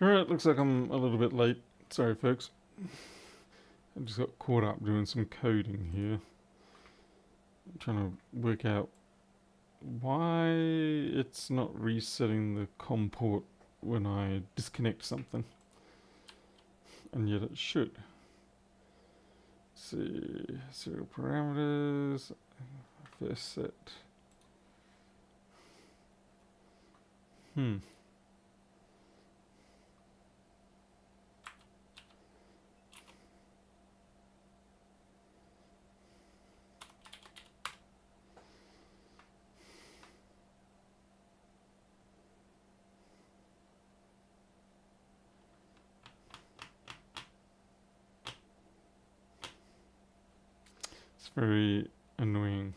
Alright, looks like I'm a little bit late. Sorry, folks. I just got caught up doing some coding here. I'm trying to work out why it's not resetting the COM port when I disconnect something. And yet it should. Let's see, serial parameters, first set. It's very annoying.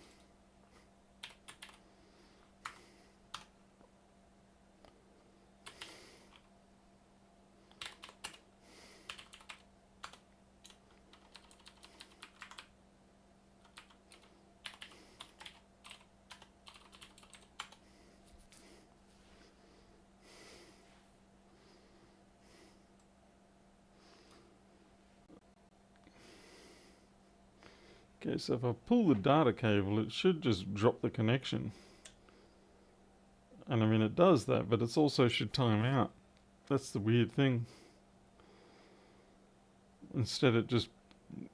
Okay, so if I pull the data cable, it should just drop the connection. And I mean, it does that, but it also should time out. That's the weird thing. Instead, it just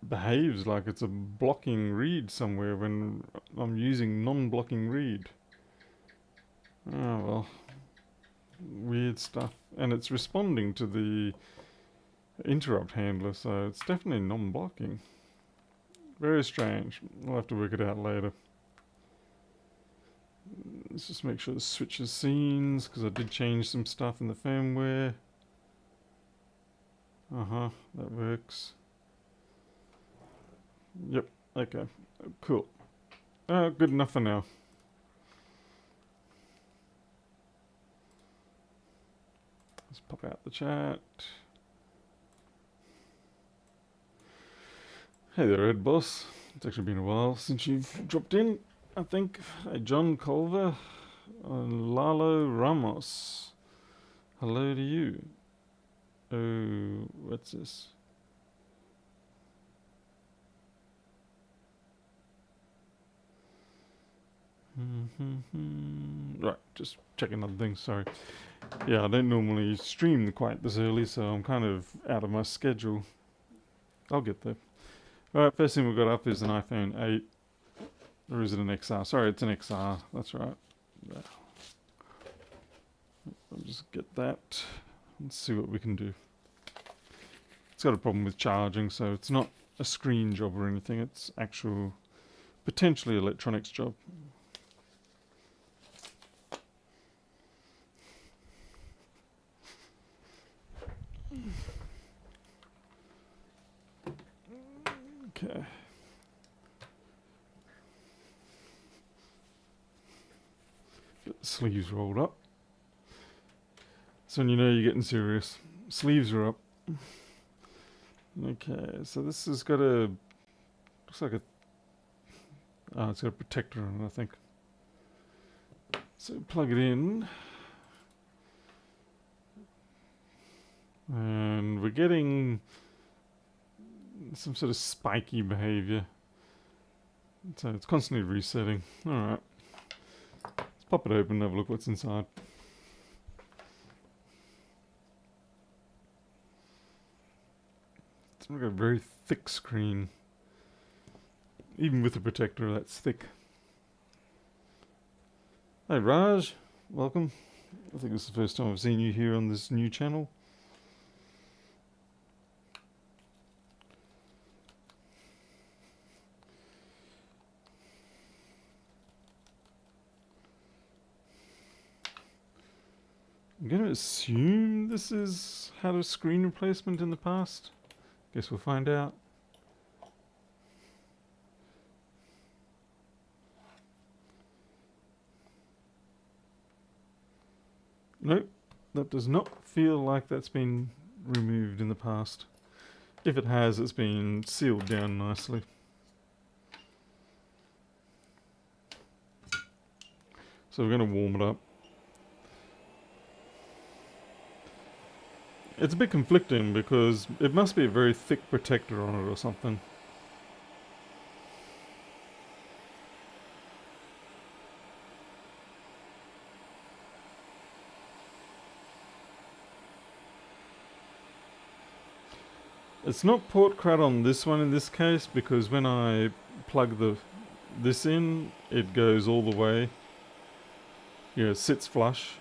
behaves like it's a blocking read somewhere when I'm using non-blocking read. Oh well, weird stuff. And it's responding to the interrupt handler, so it's definitely non-blocking. Very strange. We'll have to work it out later. Let's just make sure the switch is scenes, because I did change some stuff in the firmware. That works. Yep, okay, cool. Good enough for now. Let's pop out the chat. Hey there, Ed Boss. It's actually been a while since you've dropped in, I think. Hey, John Culver. Lalo Ramos. Hello to you. Oh, what's this? Right, just checking other things, sorry. Yeah, I don't normally stream quite this early, so I'm kind of out of my schedule. I'll get there. Alright, first thing we've got up is an iPhone 8. Or is it an XR? Sorry, it's an XR. That's right. I'll just get that and see what we can do. It's got a problem with charging, so it's not a screen job or anything. It's actual, potentially electronics job. Okay. Get the sleeves rolled up. So when you know you're getting serious. Sleeves are up. Okay, so this has got a, looks like a, it's got a protector on it, I think. So plug it in. And we're getting some sort of spiky behavior. So it's constantly resetting. Alright. Let's pop it open and have a look what's inside. It's like a very thick screen. Even with the protector, that's thick. Hey Raj, welcome. I think it's the first time I've seen you here on this new channel. I'm going to assume this is had a screen replacement in the past. Guess we'll find out. Nope, that does not feel like that's been removed in the past. If it has, it's been sealed down nicely. So we're going to warm it up. It's a bit conflicting because it must be a very thick protector on it or something. It's not port crud on this one in this case because when I plug this in, it goes all the way. You know, it sits flush.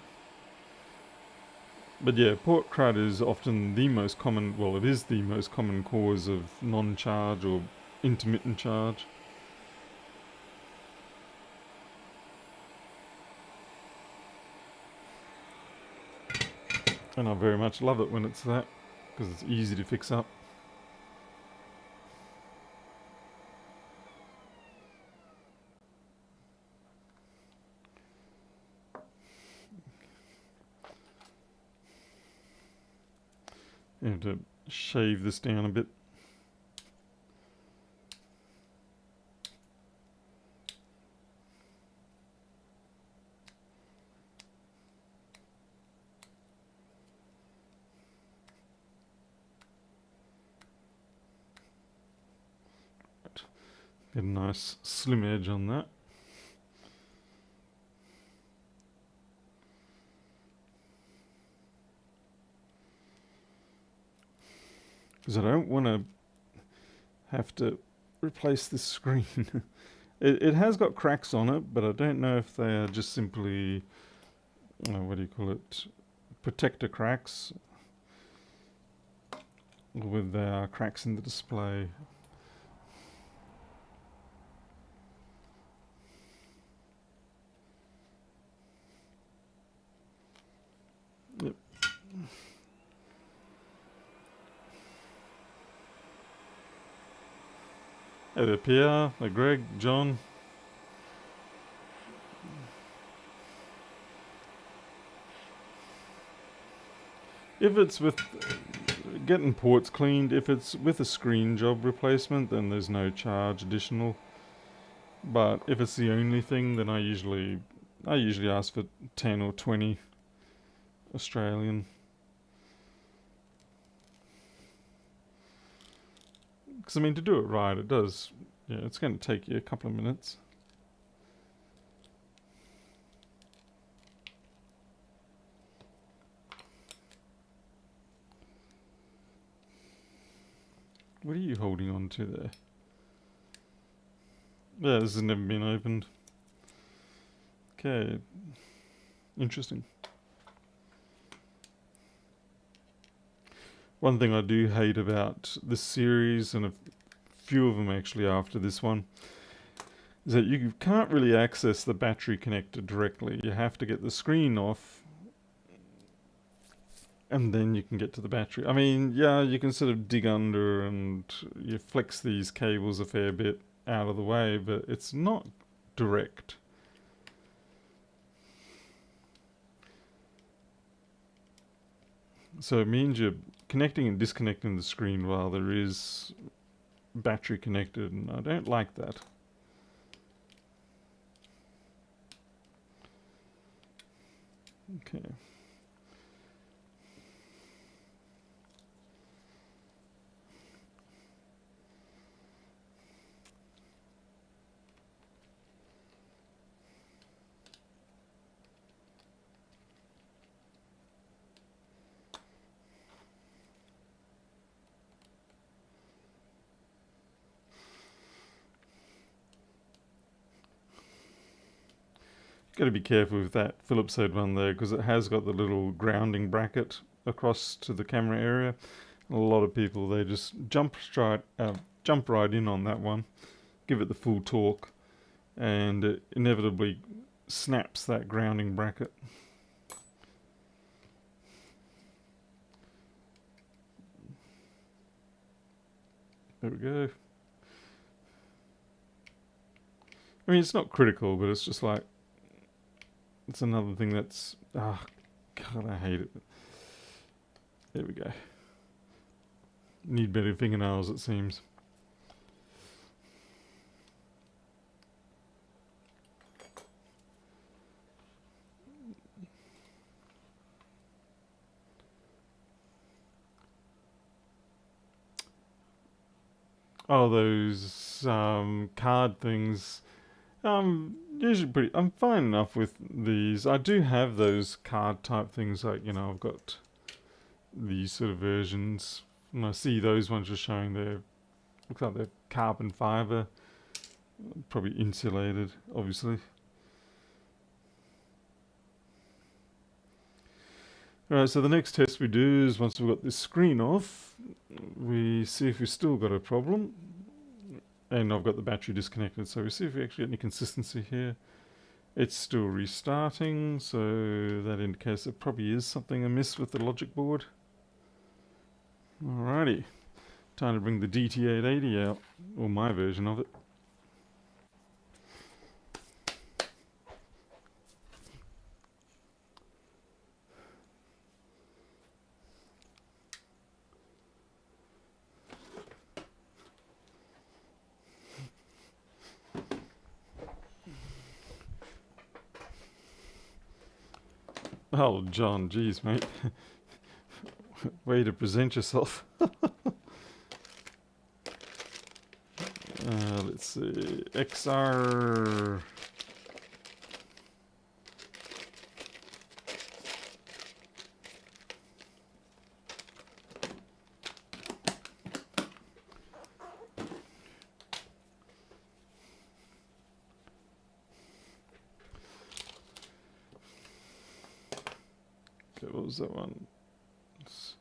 But yeah, port crud is often the most common, well, it is the most common cause of non-charge or intermittent charge. And I very much love it when it's that, because it's easy to fix up. You have to shave this down a bit. Get a nice slim edge on that. Because I don't want to have to replace this screen. It has got cracks on it, but I don't know if they are just simply, what do you call it, protector cracks, or with cracks in the display. Yep. Hey there, Pierre, hey Greg, John. If it's with getting ports cleaned, if it's with a screen job replacement, then there's no charge additional. But if it's the only thing, then I usually ask for 10 or 20 Australian. Because I mean, to do it right, it does. Yeah, it's going to take you a couple of minutes. What are you holding on to there? Yeah, this has never been opened. Okay. Interesting. One thing I do hate about this series, and a few of them actually after this one, is that you can't really access the battery connector directly. You have to get the screen off, and then you can get to the battery. I mean, yeah, you can sort of dig under and you flex these cables a fair bit out of the way, but it's not direct. So it means you're connecting and disconnecting the screen while there is battery connected, and I don't like that. Okay. Got to be careful with that Philips head one there, because it has got the little grounding bracket across to the camera area. A lot of people, they just jump right in on that one, give it the full torque, and it inevitably snaps that grounding bracket. There we go. I mean, it's not critical, but it's just like, it's another thing that's, God, I hate it. There we go. Need better fingernails, it seems. Oh, those card things. Usually pretty. I'm fine enough with these. I do have those card type things, like I've got these sort of versions. And I see those ones just showing looks like they're carbon fiber, probably insulated, obviously. Alright, so the next test we do is once we've got this screen off, we see if we've still got a problem. And I've got the battery disconnected, so we see if we actually get any consistency here. It's still restarting, so that indicates there probably is something amiss with the logic board. Alrighty, time to bring the DT880 out, or my version of it. Oh, John, geez, mate. Way to present yourself. Let's see. XR. Okay, what was that one? It's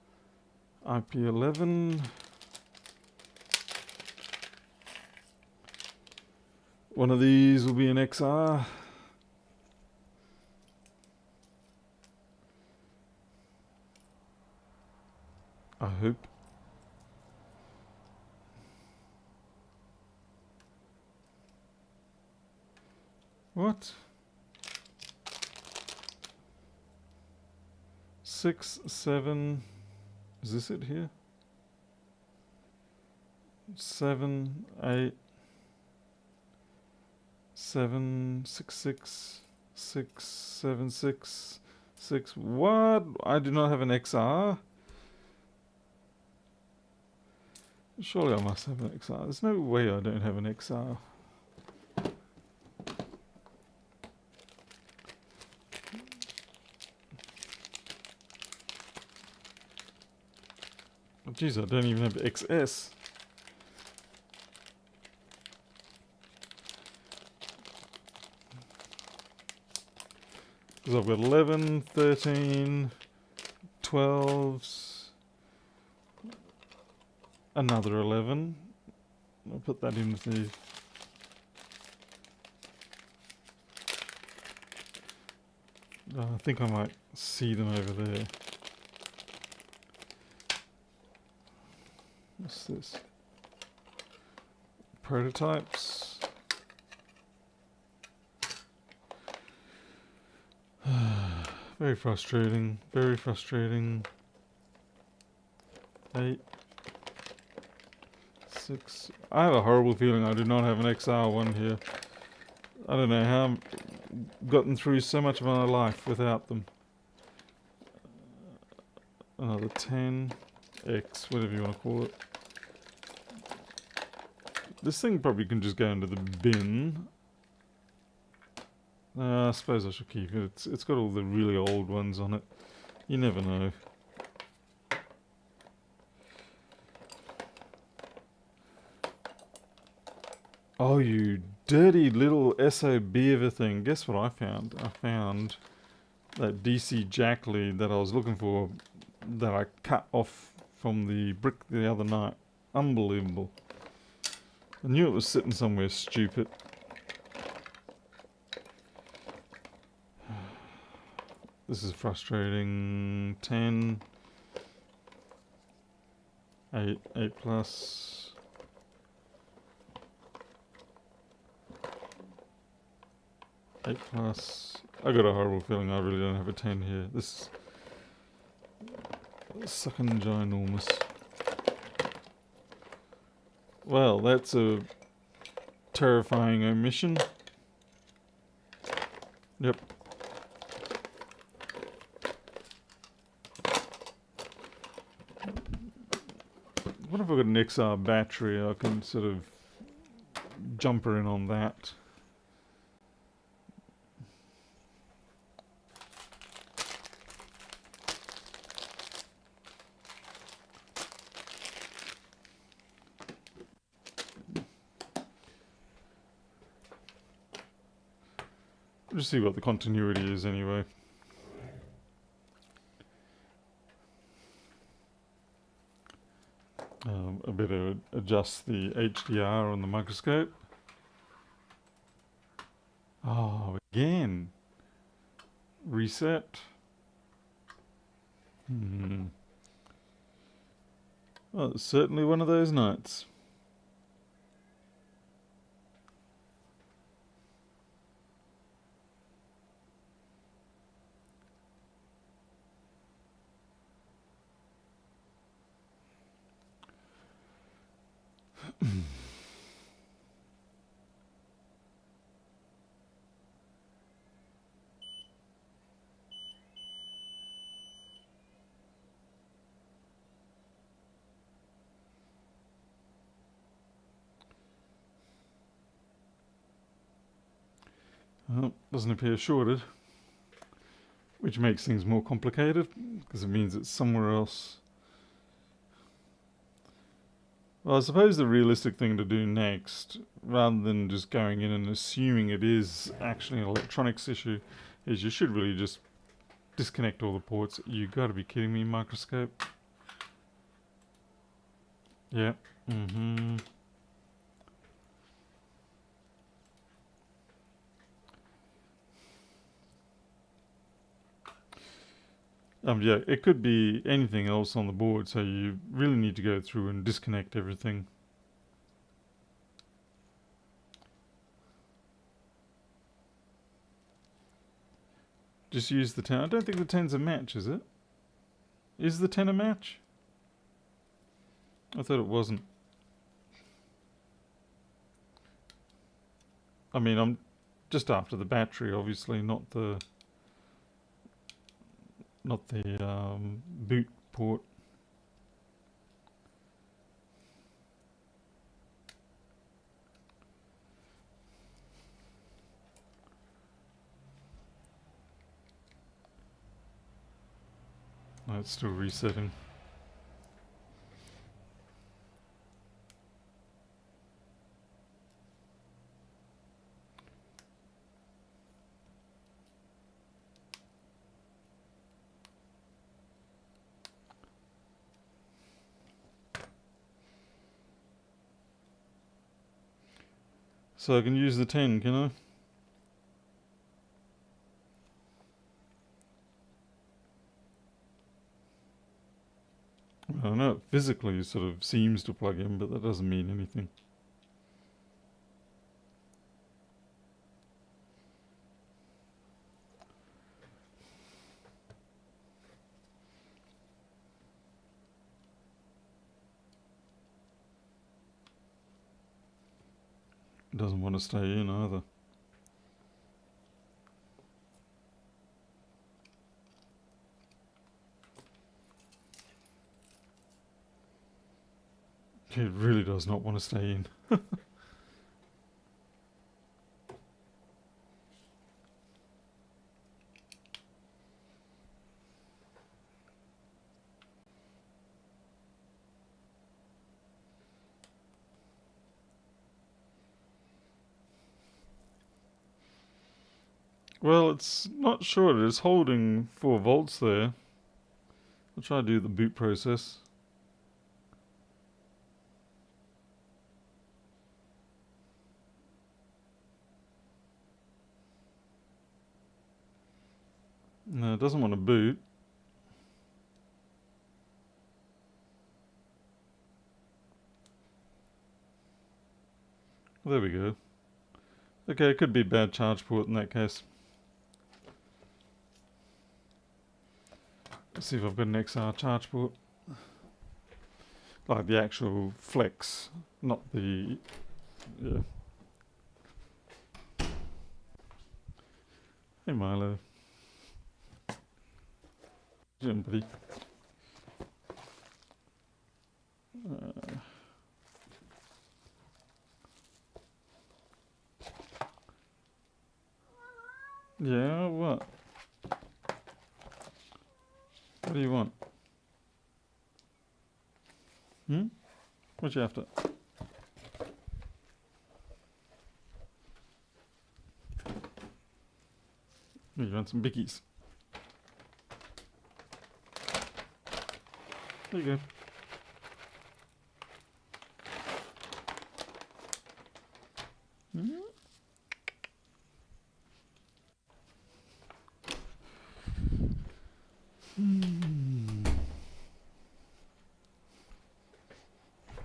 IP11. One of these will be an XR. I hope. What? 6, 7. Is this it here? 7, 8. 7, 6, 6, 6, 7, 6, 6. What? I do not have an XR. Surely I must have an XR. There's no way I don't have an XR. Oh, jeez, I don't even have XS. Because I've got 11, 13, 12s, another 11. I'll put that in with the... I think I might see them over there. What's this? Prototypes. Very frustrating. Very frustrating. 8, 6. I have a horrible feeling I do not have an XR1 here. I don't know how I've gotten through so much of my life without them. Another 10, X, whatever you want to call it. This thing probably can just go into the bin. I suppose I should keep it. It's got all the really old ones on it. You never know. Oh, you dirty little SOB of a thing. Guess what I found? I found that DC jack lead that I was looking for that I cut off from the brick the other night. Unbelievable. I knew it was sitting somewhere stupid. This is frustrating. 10. 8. 8 plus. 8 plus. I got a horrible feeling I really don't have a 10 here. This is sucking ginormous. Well, that's a terrifying omission. Yep. What if I've got an XR battery? I can sort of jumper in on that. Just see what the continuity is anyway. I better adjust the HDR on the microscope. Oh, again. Reset. Well, it's certainly one of those nights. Well, doesn't appear shorted, which makes things more complicated because it means it's somewhere else. Well, I suppose the realistic thing to do next, rather than just going in and assuming it is actually an electronics issue, is you should really just disconnect all the ports. You gotta be kidding me, microscope. Yeah. Yeah, it could be anything else on the board, so you really need to go through and disconnect everything. Just use the 10. I don't think the 10's a match, is it? Is the 10 a match? I thought it wasn't. I mean, I'm just after the battery, obviously, not the boot port. Oh, it's still resetting. So I can use the 10, can I? I don't know, it physically sort of seems to plug in, but that doesn't mean anything. It doesn't want to stay in either. It really does not want to stay in. Well, it's not short. It's holding 4 volts there. I'll try to do the boot process. No, it doesn't want to boot. There we go. Okay, it could be a bad charge port in that case. Let's see if I've got an XR charge port. Like the actual flex, not the... Yeah. Hey Milo. Jim, buddy. Yeah, what? What do you want? What you after? You want some bickies? There you go.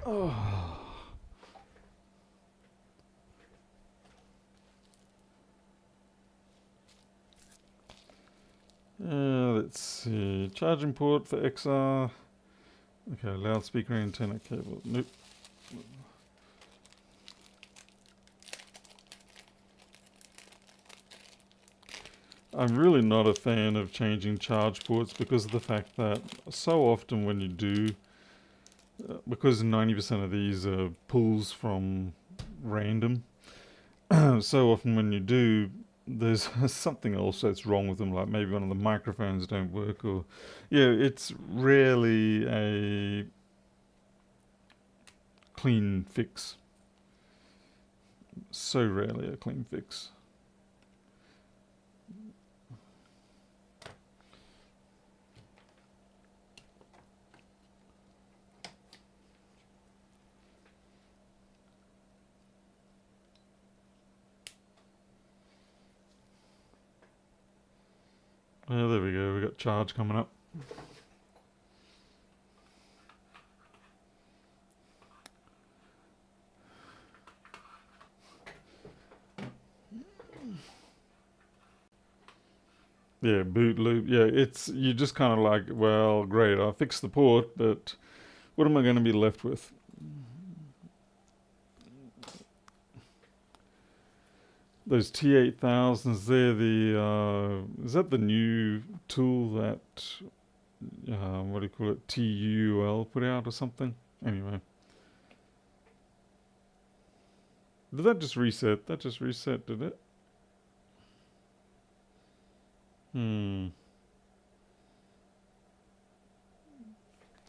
Oh. Let's see. Charging port for XR. Okay, loudspeaker antenna cable. Nope. I'm really not a fan of changing charge ports because of the fact that so often when you do, because 90% of these are pulls from random, so often when you do, there's something else that's wrong with them, like maybe one of the microphones don't work, or yeah, it's rarely a clean fix. So rarely a clean fix. Oh, there we go. We got charge coming up. Yeah, boot loop. Yeah, it's you just kind of like, well, great, I fixed the port, but what am I going to be left with? Those T8000s, they're the is that the new tool that what do you call it? TUL put out or something? Anyway, did that just reset? That just reset, did it?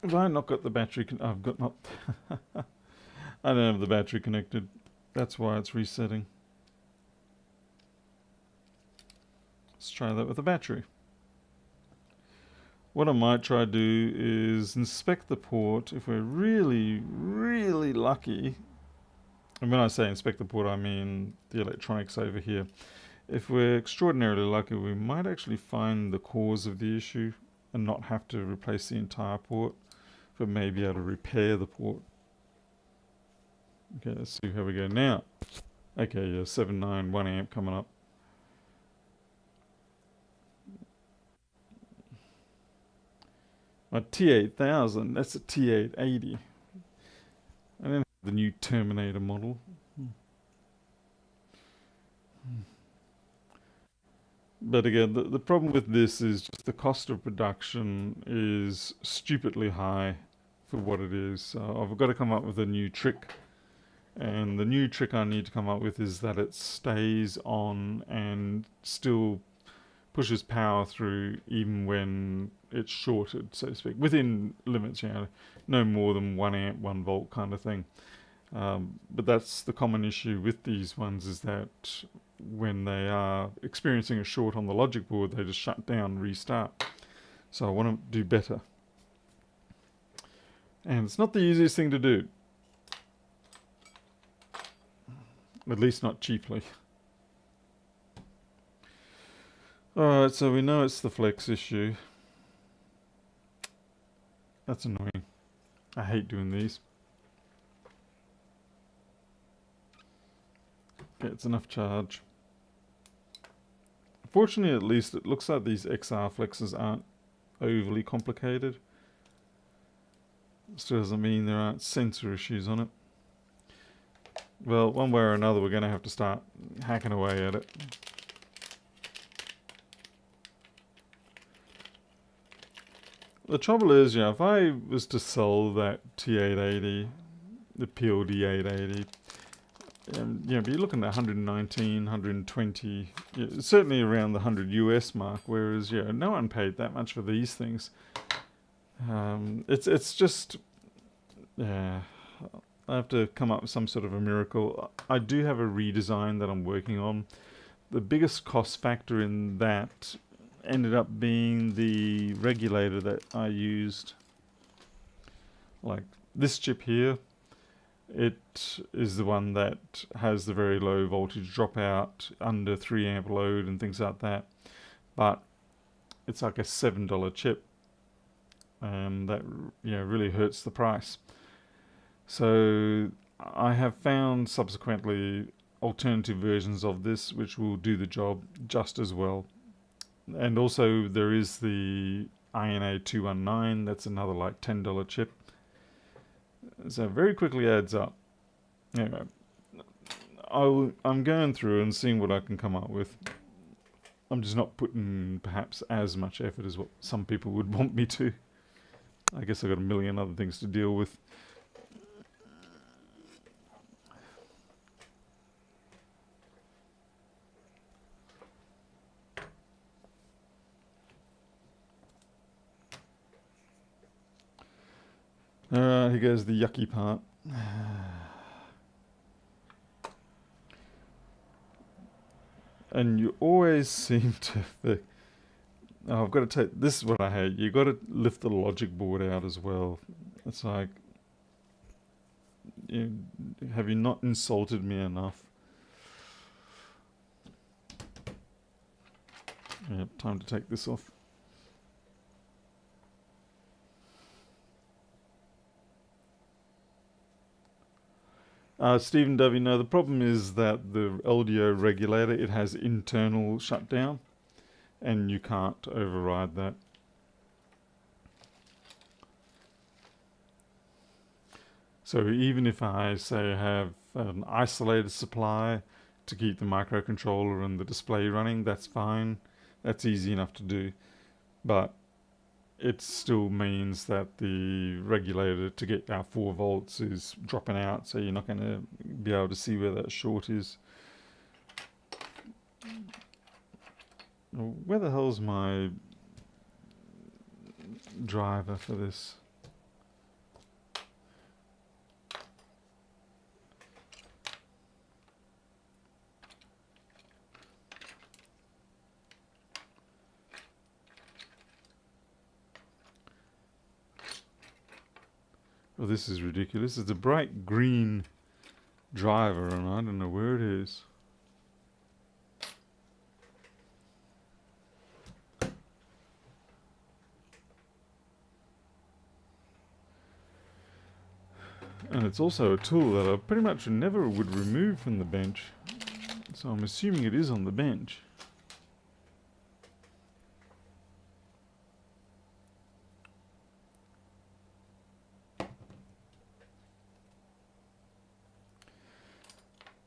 Have I not got the battery? I've got not. I don't have the battery connected. That's why it's resetting. Let's try that with a battery. What I might try to do is inspect the port. If we're really, really lucky, and when I say inspect the port, I mean the electronics over here. If we're extraordinarily lucky, we might actually find the cause of the issue and not have to replace the entire port, but maybe able to repair the port. Okay, let's see how we go now. Okay, yeah, 7.9, 1 amp coming up. My T8000, that's a T880. I don't have the new Terminator model. But again, the problem with this is just the cost of production is stupidly high for what it is. So I've got to come up with a new trick. And the new trick I need to come up with is that it stays on and still pushes power through even when it's shorted, so to speak, within limits, you know, no more than 1 amp, 1 volt kind of thing. But that's the common issue with these ones, is that when they are experiencing a short on the logic board, they just shut down and restart. So I want to do better. And it's not the easiest thing to do. At least not cheaply. Alright, so we know it's the flex issue. That's annoying. I hate doing these. Okay, it's enough charge. Fortunately, at least it looks like these XR flexes aren't overly complicated. Still doesn't mean there aren't sensor issues on it. Well, one way or another, we're going to have to start hacking away at it. The trouble is, you know, if I was to sell that T880, the PLD 880, But you're looking at 119, 120, certainly around the 100 US mark, whereas, no one paid that much for these things. It's just, yeah, I have to come up with some sort of a miracle. I do have a redesign that I'm working on. The biggest cost factor in that ended up being the regulator that I used. Like this chip here, it is the one that has the very low voltage dropout, under 3 amp load and things like that. But it's like a $7 chip, and that really hurts the price. So I have found subsequently alternative versions of this which will do the job just as well. And also there is the INA 219, that's another like $10 chip. So it very quickly adds up. Anyway, I'm going through and seeing what I can come up with. I'm just not putting perhaps as much effort as what some people would want me to. I guess I've got a million other things to deal with. Alright, here goes the yucky part. And you always seem to think, oh, I've got to take, this is what I hate, you got to lift the logic board out as well. It's like, have you not insulted me enough? Yep, time to take this off. Stephen Dovey, no, the problem is that the LDO regulator, it has internal shutdown, and you can't override that. So even if I say have an isolated supply to keep the microcontroller and the display running, that's fine. That's easy enough to do. But it still means that the regulator to get our 4 volts is dropping out, so you're not going to be able to see where that short is. Where the hell's my driver for this? Oh, this is ridiculous. It's a bright green driver and I don't know where it is. And it's also a tool that I pretty much never would remove from the bench. So I'm assuming it is on the bench.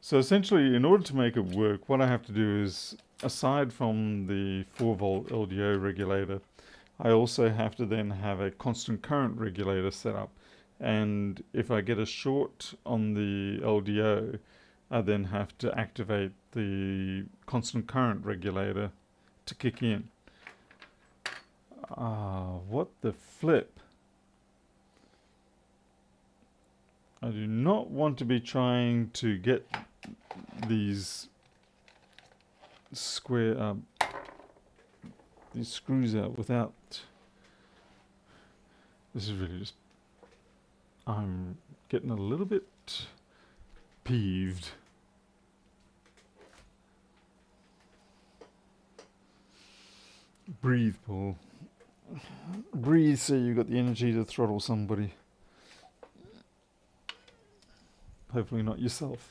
So essentially, in order to make it work, what I have to do is, aside from the 4 volt LDO regulator, I also have to then have a constant current regulator set up. And if I get a short on the LDO, I then have to activate the constant current regulator to kick in. What the flip? I do not want to be trying to get these these screws out without. This is really just, I'm getting a little bit peeved. Breathe, Paul. Breathe so you've got the energy to throttle somebody. Hopefully not yourself.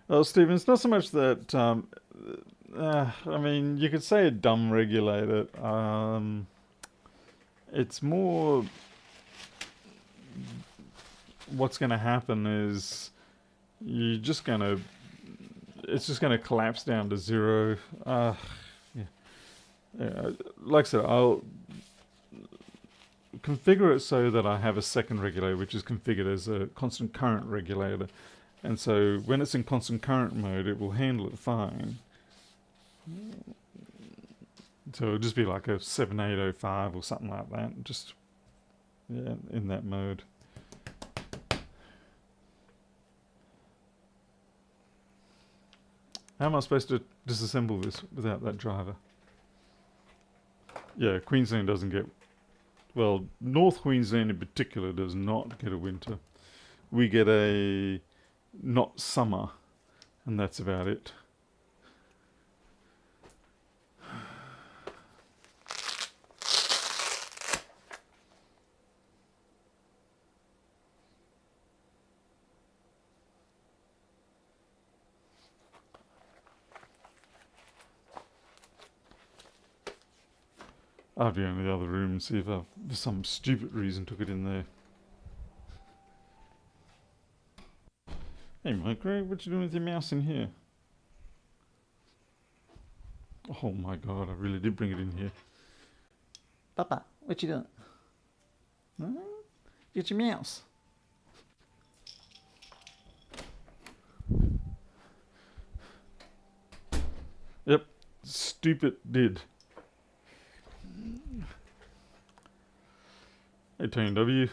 Well, Stephen, it's not so much that, I mean, you could say a dumb regulator. It's more what's going to happen is you're just going to it's just going to collapse down to zero. Yeah. Yeah. Like I said, I'll configure it so that I have a second regulator which is configured as a constant current regulator, and so when it's in constant current mode it will handle it fine. So it'll just be like a 7805 or something like that, just in that mode. How am I supposed to disassemble this without that driver? Yeah, Queensland doesn't get... Well, North Queensland in particular does not get a winter. We get a not summer, and that's about it. I'll be in the other room and see if I, for some stupid reason, took it in there. Hey, Micro, what you doing with your mouse in here? Oh my god, I really did bring it in here. Papa, what you doing? Huh? Get your mouse. Yep, stupid did. Hey, Tony W.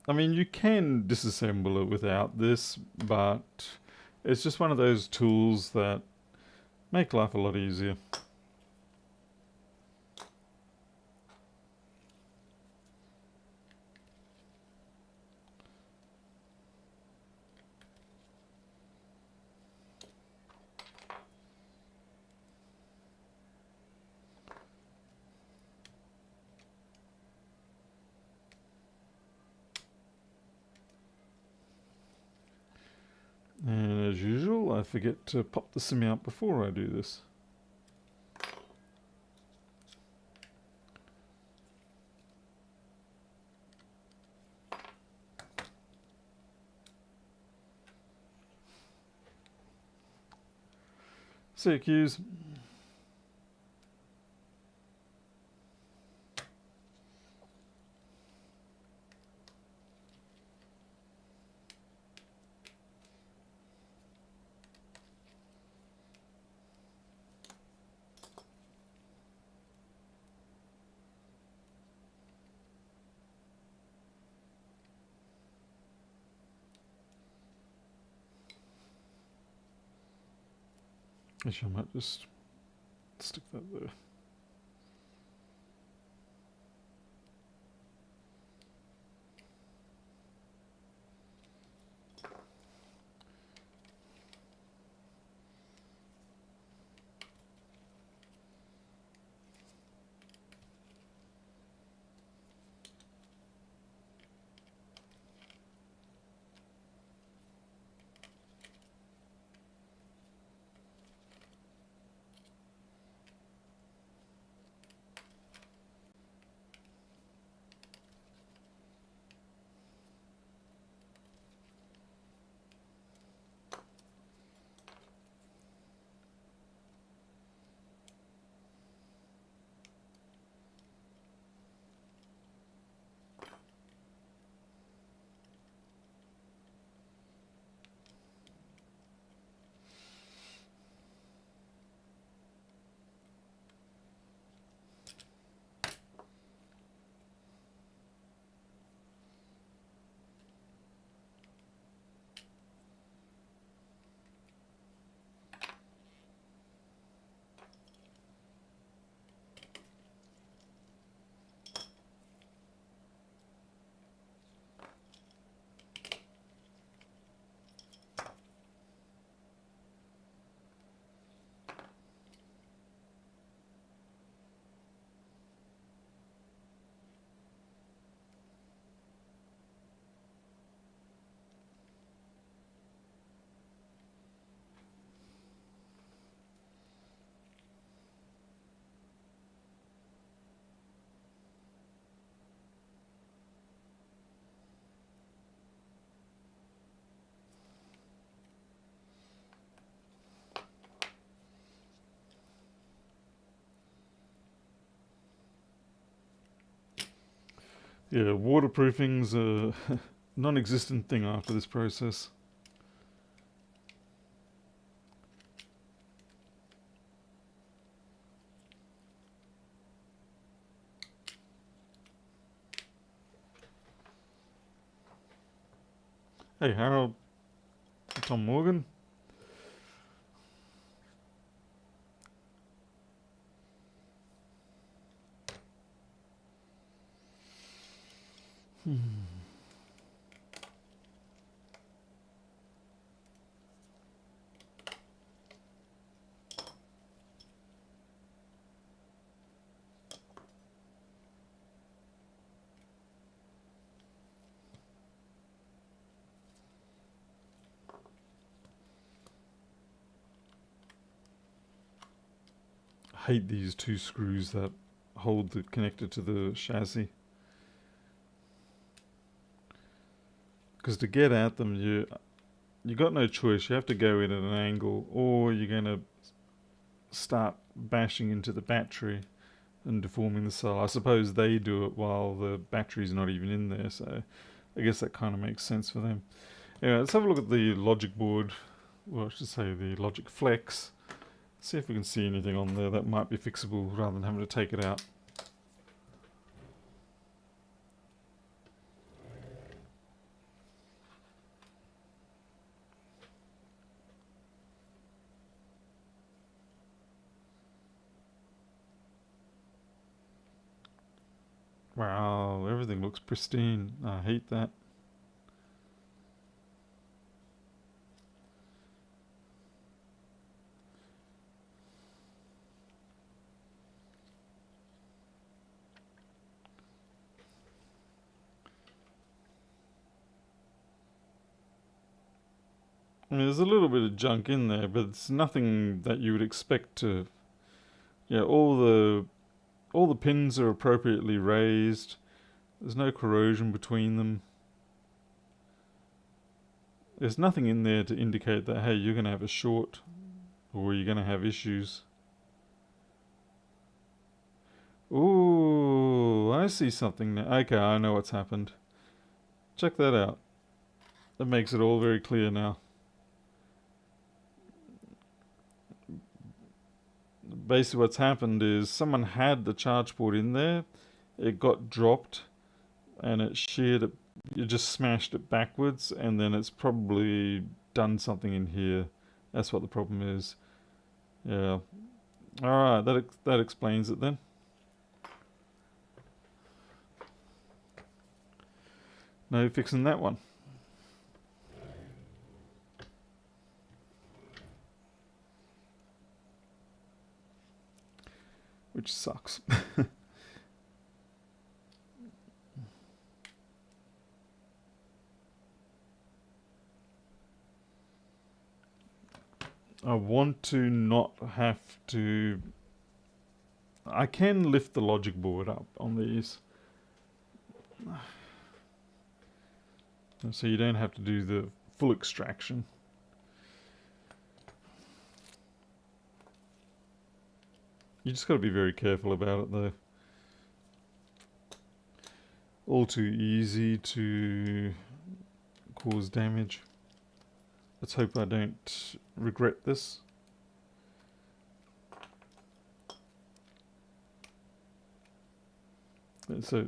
I mean, you can disassemble it without this, but it's just one of those tools that make life a lot easier. And as usual, I forget to pop the SIM out before I do this. See you, Q's. Actually, I might just stick that there. Yeah, waterproofing's a non-existent thing after this process. Hey, Harold, Tom Morgan. I hate these two screws that hold the connector to the chassis. Because to get at them, you got no choice. You have to go in at an angle, or you're going to start bashing into the battery and deforming the cell. I suppose they do it while the battery's not even in there, so I guess that kind of makes sense for them. Anyway, let's have a look at the logic board, well, I should say the logic flex. See if we can see anything on there that might be fixable rather than having to take it out. Wow, everything looks pristine. I hate that. I mean, there's a little bit of junk in there, but it's nothing that you would expect to. Yeah, all the pins are appropriately raised. There's no corrosion between them. There's nothing in there to indicate that, hey, you're going to have a short or you're going to have issues. Ooh, I see something now. Okay, I know what's happened. Check that out. That makes it all very clear now. Basically what's happened is someone had the charge port in there, it got dropped, and it sheared it, you just smashed it backwards, and then it's probably done something in here. That's what the problem is. Yeah. Alright, that explains it then. No fixing that one. Which sucks. I want to not have to. I can lift the logic board up on these. So you don't have to do the full extraction. You just got to be very careful about it though. All too easy to cause damage. Let's hope I don't regret this. So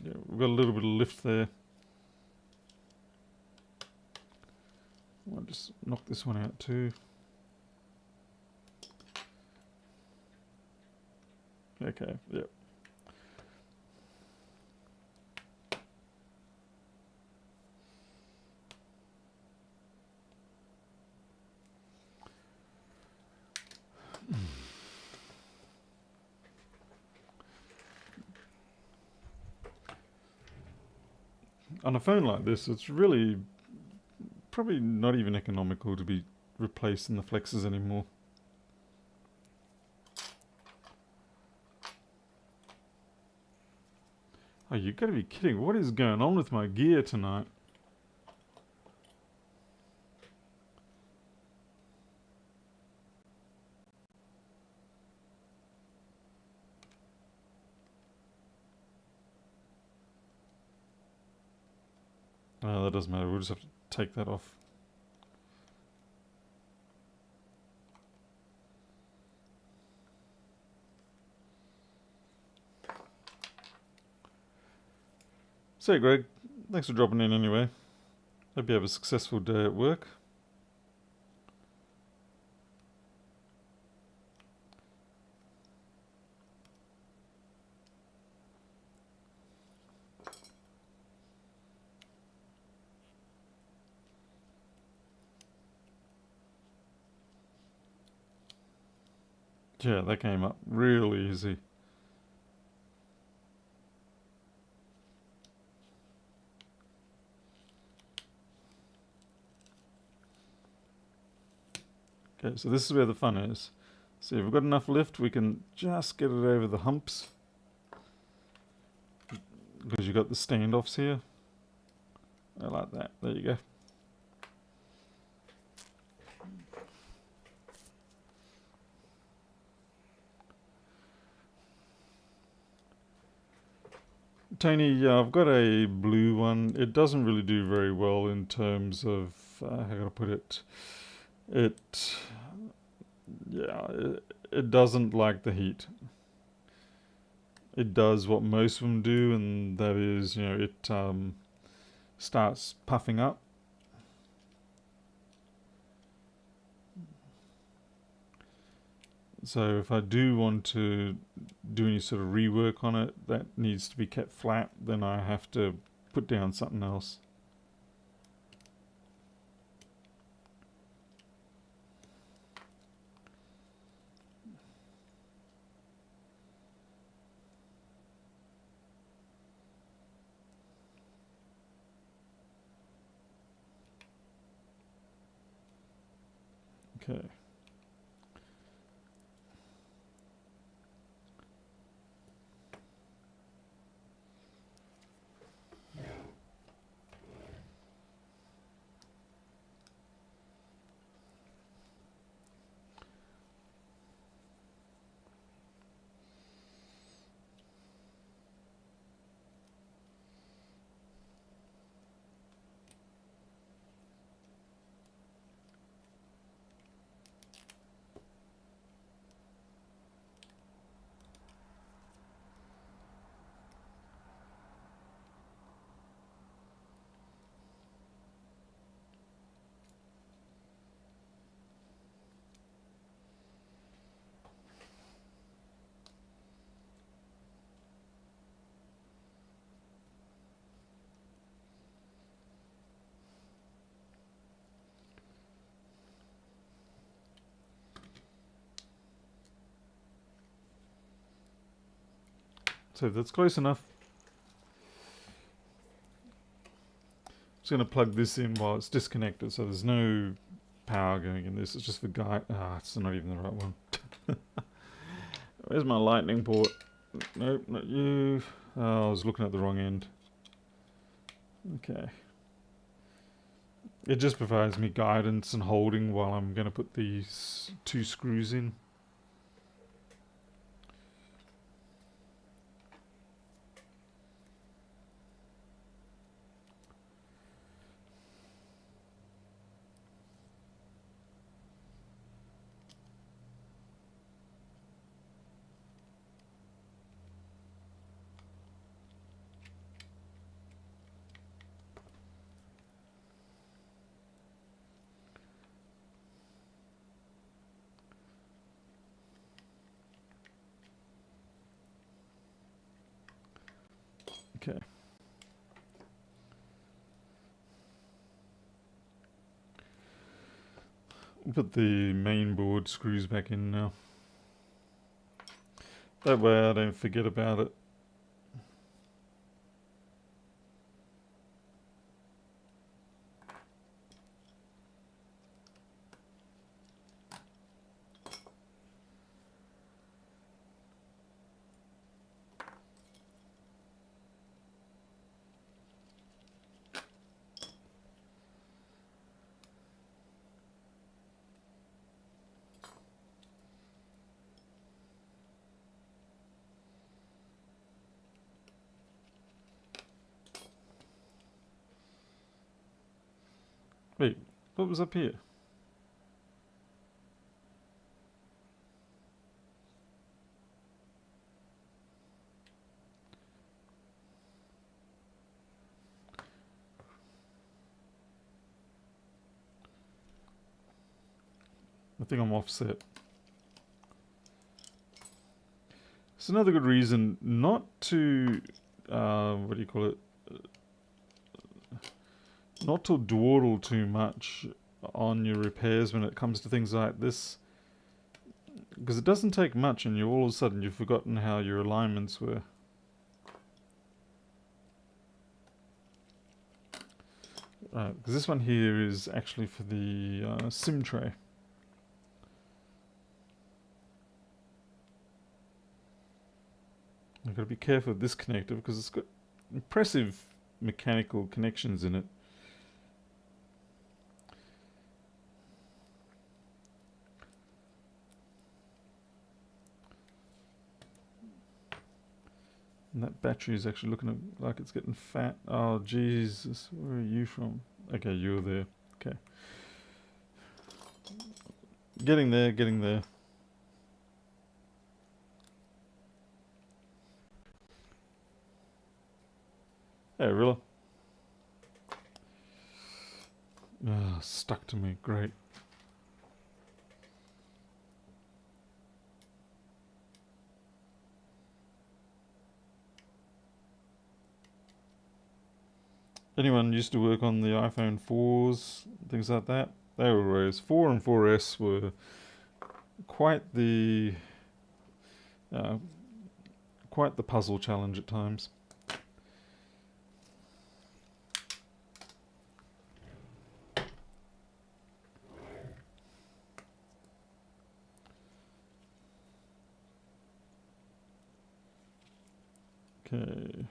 yeah, we've got a little bit of lift there. I'll just knock this one out too. Okay, yep. On a phone like this, it's really probably not even economical to be replacing the flexes anymore. Oh, you gotta be kidding. What is going on with my gear tonight? That doesn't matter, we'll just have to take that off. So Greg, thanks for dropping in anyway. Hope you have a successful day at work. Yeah, that came up real easy. Okay, so this is where the fun is. See, if we've got enough lift, we can just get it over the humps. Because you've got the standoffs here. I like that. There you go. Tony, I've got a blue one. It doesn't really do very well in terms of, how can I put it? It doesn't like the heat. It does what most of them do, and that is, it starts puffing up. So if I do want to do any sort of rework on it that needs to be kept flat, then I have to put down something else. Okay. So that's close enough. I'm just going to plug this in while it's disconnected, so there's no power going in this. It's just for guide. It's not even the right one. Where's my lightning port? Nope, not you. Oh, I was looking at the wrong end. Okay. It just provides me guidance and holding while I'm going to put these two screws in. Okay. Put the main board screws back in now. That way I don't forget about it. Wait, what was up here? I think I'm offset. It's another good reason not to, what do you call it? Not to dawdle too much on your repairs when it comes to things like this. Because it doesn't take much and all of a sudden you've forgotten how your alignments were. Because this one here is actually for the SIM tray. I've got to be careful with this connector because it's got impressive mechanical connections in it. And that battery is actually looking like it's getting fat. Oh, Jesus. Where are you from? Okay, you're there. Okay. Getting there, getting there. Hey, Rilla. Ah, stuck to me. Great. Anyone used to work on the iPhone 4s, things like that? They were always 4 and 4S were quite the puzzle challenge at times. Okay.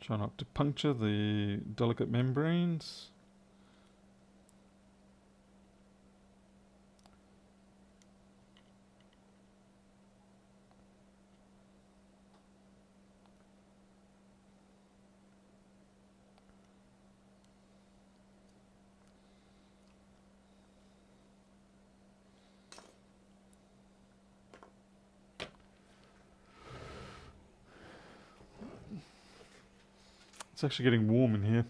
Try not to puncture the delicate membranes. It's actually getting warm in here.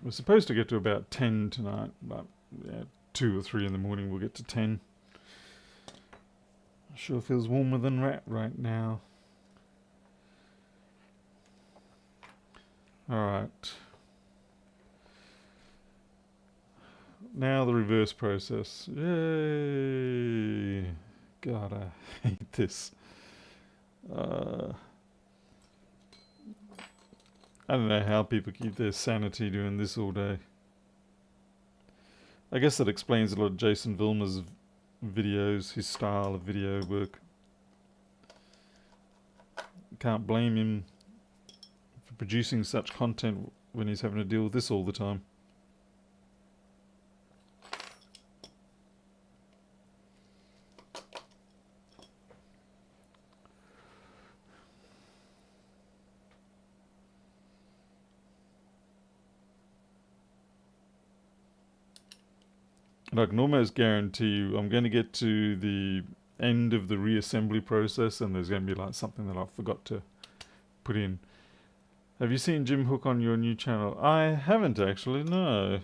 We're supposed to get to about 10 tonight, but yeah, 2 or 3 in the morning we'll get to 10. Sure feels warmer than right now. Alright. Now the reverse process. Yay! God, I hate this. I don't know how people keep their sanity doing this all day. I guess that explains a lot of Jason Vilmer's videos, his style of video work. Can't blame him for producing such content when he's having to deal with this all the time. And I can almost guarantee you I'm going to get to the end of the reassembly process and there's going to be like something that I forgot to put in. Have you seen Jim Hook on your new channel? I haven't actually, no.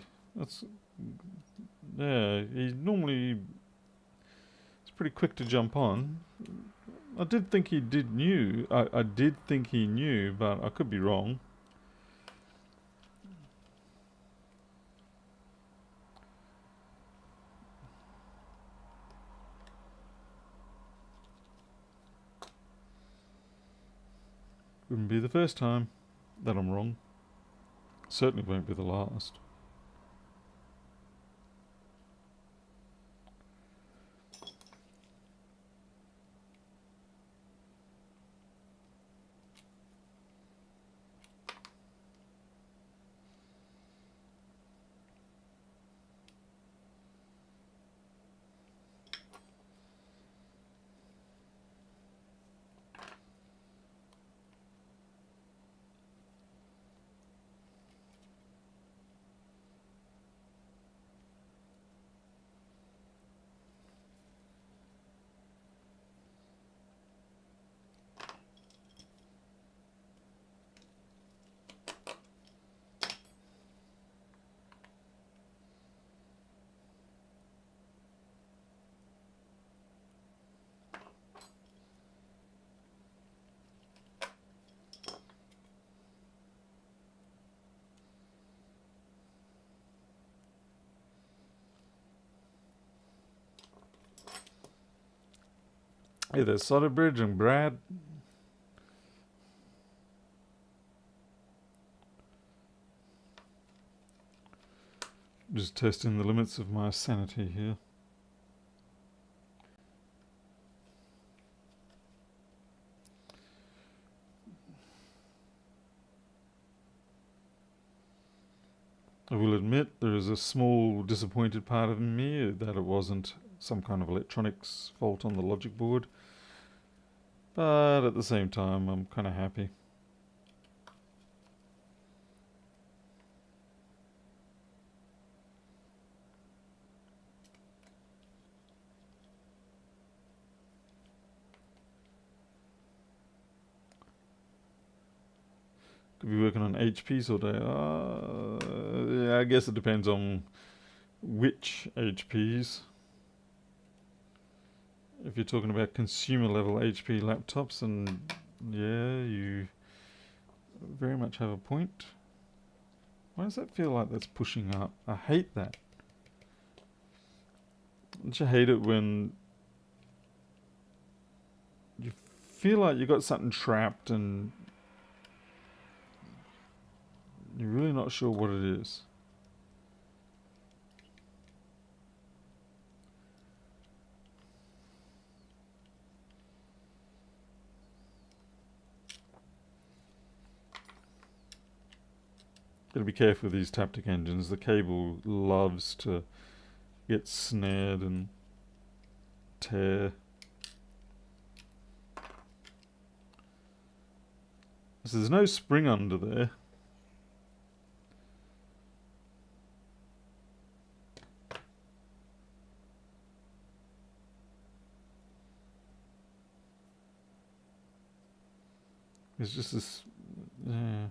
Yeah, he's pretty quick to jump on. I did think he knew, but I could be wrong. Wouldn't be the first time that I'm wrong. Certainly won't be the last. Hey there, Solid Bridge and Brad. Just testing the limits of my sanity here. I will admit there is a small disappointed part of me that it wasn't some kind of electronics fault on the logic board. But at the same time, I'm kind of happy. Could be working on HPs all day. Yeah, I guess it depends on which HPs. If you're talking about consumer level HP laptops, and yeah, you very much have a point. Why does that feel like that's pushing up? I hate that. Don't you hate it when you feel like you got something trapped and you're really not sure what it is? Gotta be careful with these Taptic engines. The cable loves to get snared and tear. So there's no spring under there. It's just this, yeah.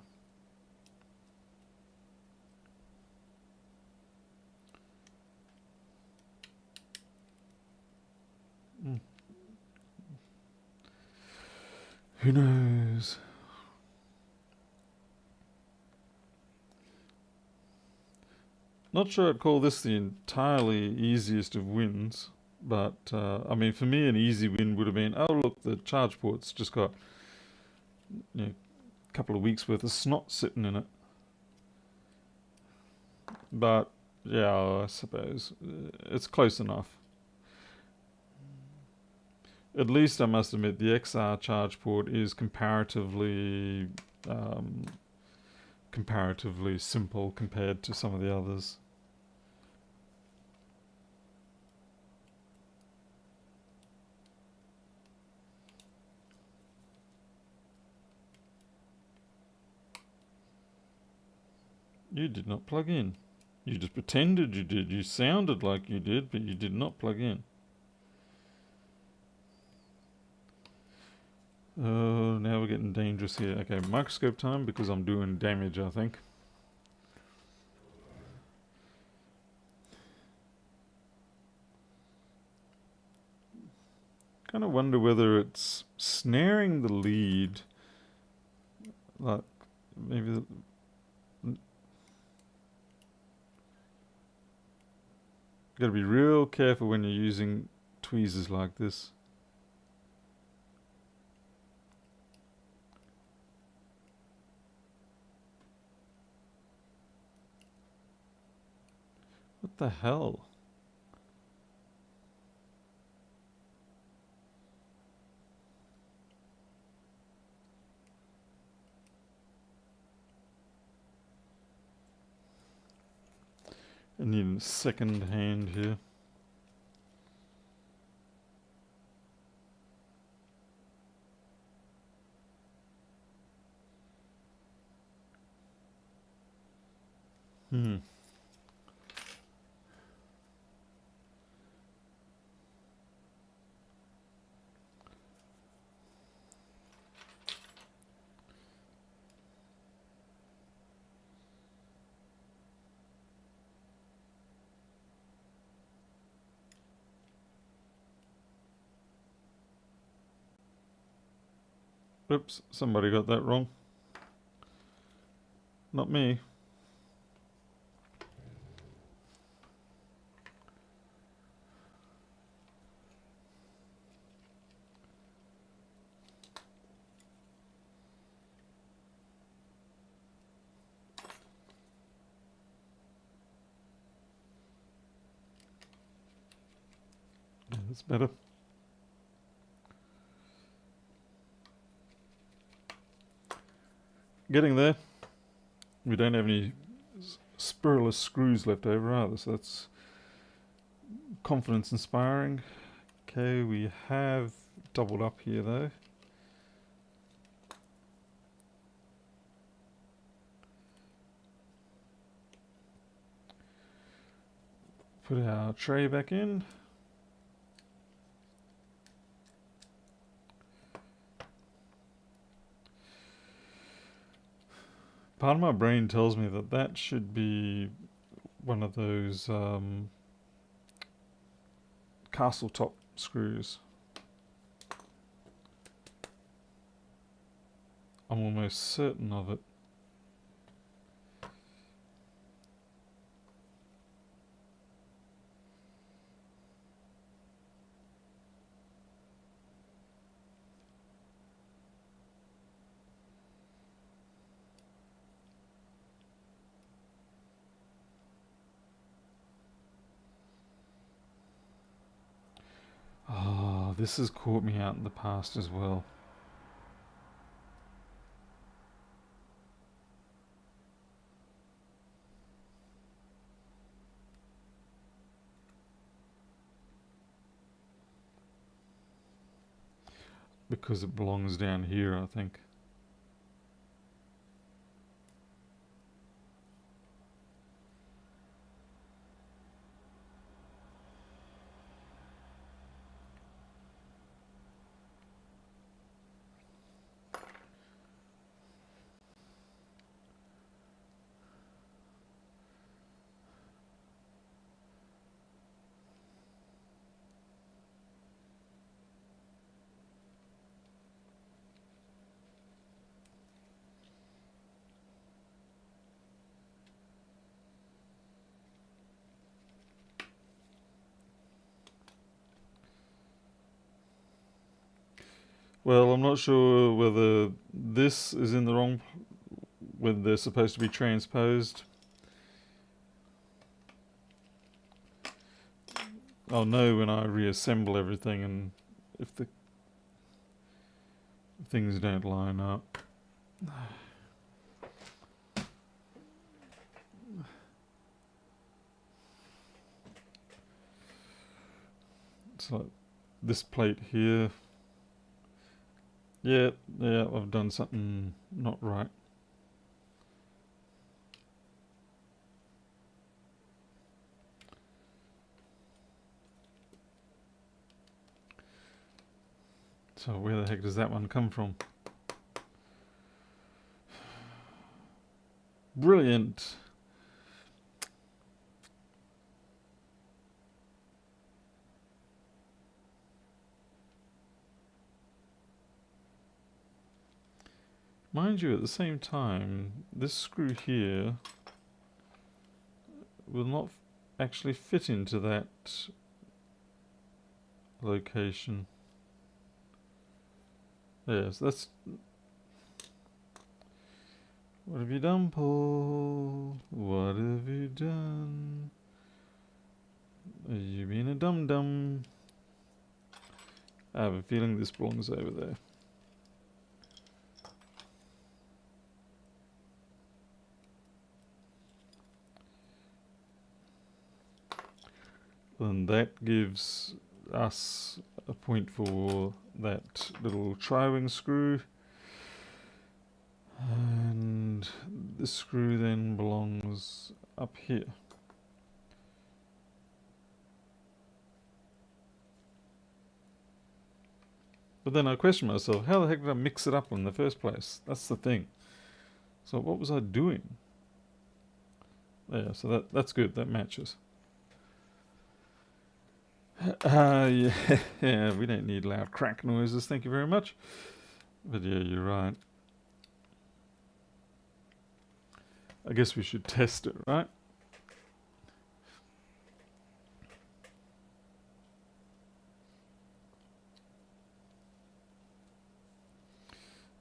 Mm. Who knows? Not sure I'd call this the entirely easiest of wins, but I mean, for me, an easy win would have been, oh look, the charge port's just got a couple of weeks worth of snot sitting in it. But yeah, I suppose it's close enough. At least I must admit the XR charge port is um, comparatively simple compared to some of the others. You did not plug in. You just pretended you did. You sounded like you did, but you did not plug in. Oh, now we're getting dangerous here. Okay, microscope time because I'm doing damage, I think. Kind of wonder whether it's snaring the lead. Like, maybe. Gotta be real careful when you're using tweezers like this. What the hell? I need a second hand here. Hmm. Oops, somebody got that wrong. Not me. that's better. Getting there. We don't have any spurless screws left over either, so that's confidence inspiring. Okay, we have doubled up here though. Put our tray back in. Part of my brain tells me that that should be one of those castle top screws. I'm almost certain of it. Oh, this has caught me out in the past as well. Because it belongs down here, I think. Well, I'm not sure whether this is in the wrong, whether they're supposed to be transposed. I'll know when I reassemble everything and if the things don't line up. It's like this plate here. Yeah, I've done something not right. So where the heck does that one come from? Brilliant. Mind you, at the same time, this screw here will not actually fit into that location. Yes, that's... What have you done, Paul? What have you done? Are you being a dum-dum? I have a feeling this belongs over there. And that gives us a point for that little tri-wing screw. And this screw then belongs up here. But then I question myself, how the heck did I mix it up in the first place? That's the thing. So what was I doing? Yeah, so that's good, that matches. Yeah, yeah, we don't need loud crack noises, thank you very much. But yeah, you're right. I guess we should test it, right?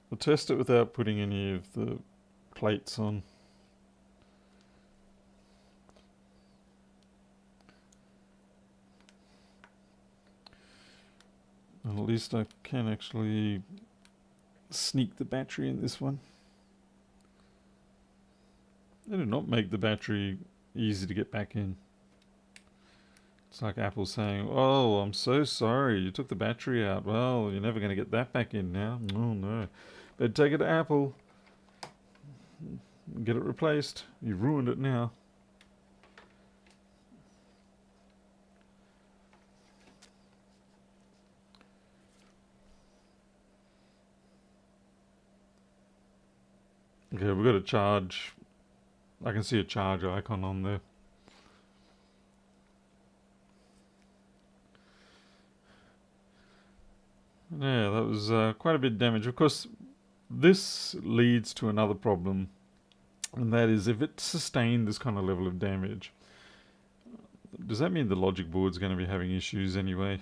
We'll test it without putting any of the plates on. Well, at least I can actually sneak the battery in this one. They did not make the battery easy to get back in. It's like Apple saying, "Oh, I'm so sorry, you took the battery out. Well, you're never going to get that back in now." No, no. Better take it to Apple. Get it replaced. You've ruined it now. Okay, we've got a charge. I can see a charge icon on there. Yeah, that was quite a bit of damage. Of course, this leads to another problem, and that is if it sustained this kind of level of damage, does that mean the logic board's going to be having issues anyway?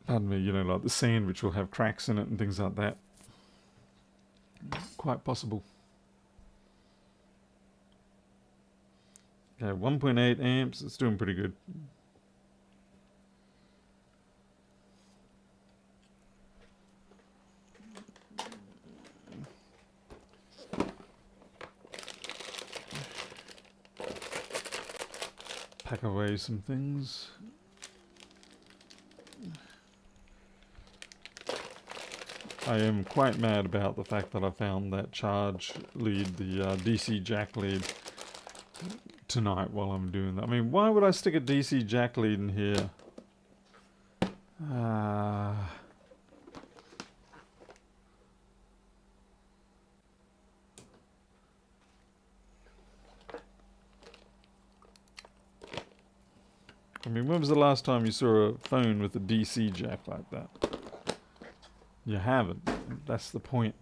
Pardon me, like the sandwich will have cracks in it and things like that. Quite possible. Okay, 1.8 amps, it's doing pretty good. Pack away some things. I am quite mad about the fact that I found that charge lead, the DC jack lead, tonight while I'm doing that. I mean, why would I stick a DC jack lead in here? I mean, when was the last time you saw a phone with a DC jack like that? You haven't. That's the point.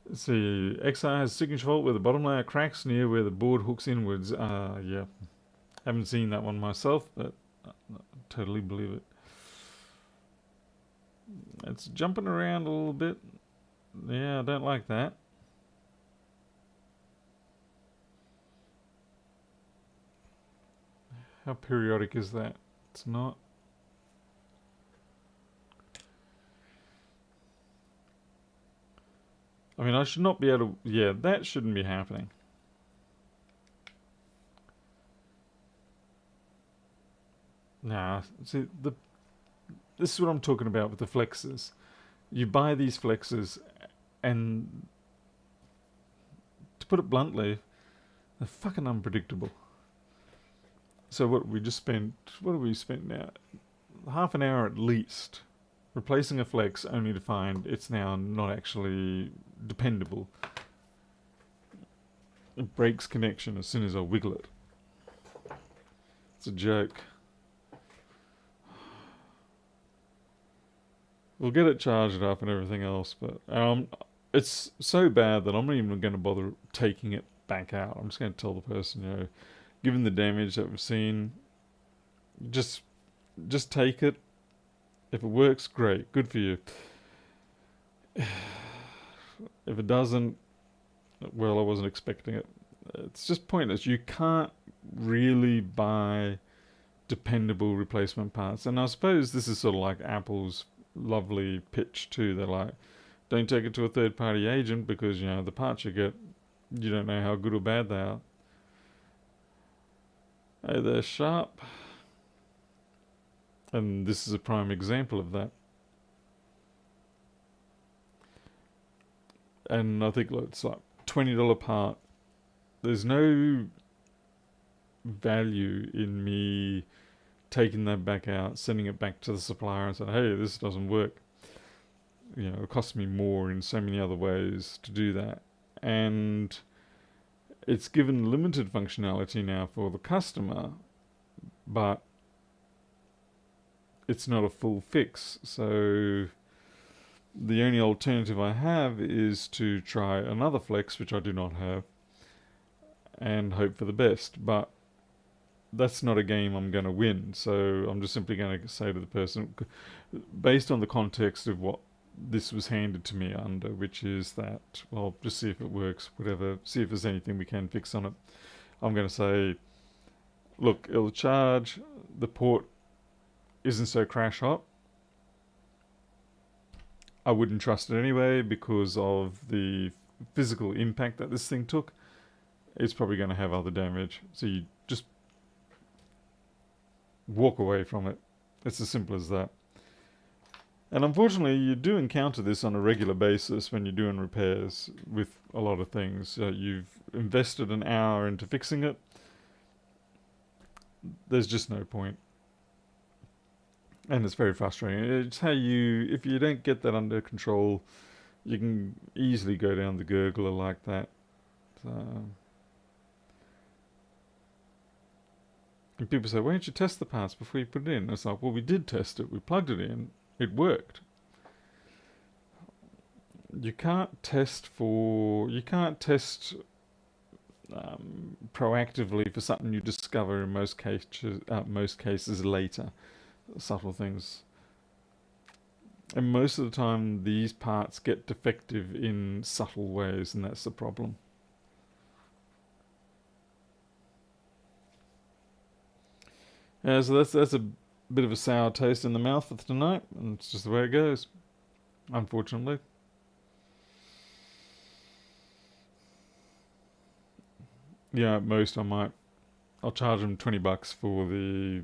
Let's see, XR has signature fault where the bottom layer cracks near where the board hooks inwards. Yeah. Haven't seen that one myself, but I totally believe it. It's jumping around a little bit. Yeah, I don't like that. How periodic is that? It's not. I mean, I should not be able to... Yeah, that shouldn't be happening. Nah, see, this is what I'm talking about with the flexes. You buy these flexes, and to put it bluntly, they're fucking unpredictable. So what we just spent... What have we spent now? Half an hour at least replacing a flex, only to find it's now not actually dependable. It breaks connection as soon as I wiggle it. It's a joke. We'll get it charged up and everything else, but it's so bad that I'm not even going to bother taking it back out. I'm just going to tell the person, given the damage that we've seen, just take it. If it works, great, good for you. If it doesn't, well, I wasn't expecting it. It's just pointless. You can't really buy dependable replacement parts. And I suppose this is sort of like Apple's lovely pitch too. They're like, don't take it to a third-party agent because, the parts you get, you don't know how good or bad they are. Hey there, Sharp. And this is a prime example of that. And I think it's like $20 part. There's no value in me taking that back out, sending it back to the supplier and saying, hey, this doesn't work. It costs me more in so many other ways to do that. And it's given limited functionality now for the customer, but it's not a full fix. So the only alternative I have is to try another flex, which I do not have, and hope for the best. But that's not a game I'm going to win. So I'm just simply going to say to the person, based on the context of what this was handed to me under, which is that, well, just see if it works, whatever, see if there's anything we can fix on it. I'm going to say, look, it'll charge. The port isn't so crash hot. I wouldn't trust it anyway because of the physical impact that this thing took. It's probably going to have other damage. So you just walk away from it. It's as simple as that. And unfortunately, you do encounter this on a regular basis when you're doing repairs with a lot of things. You've invested an hour into fixing it. There's just no point. And it's very frustrating. It's how if you don't get that under control, you can easily go down the gurgler like that. And people say, why don't you test the parts before you put it in? And it's like, well, we did test it. We plugged it in. It worked. You can't test proactively for something you discover in most cases later. Subtle things. And most of the time, these parts get defective in subtle ways, and that's the problem. Yeah, so that's a bit of a sour taste in the mouth for tonight, and it's just the way it goes, unfortunately. Yeah, at most I'll charge them $20 for the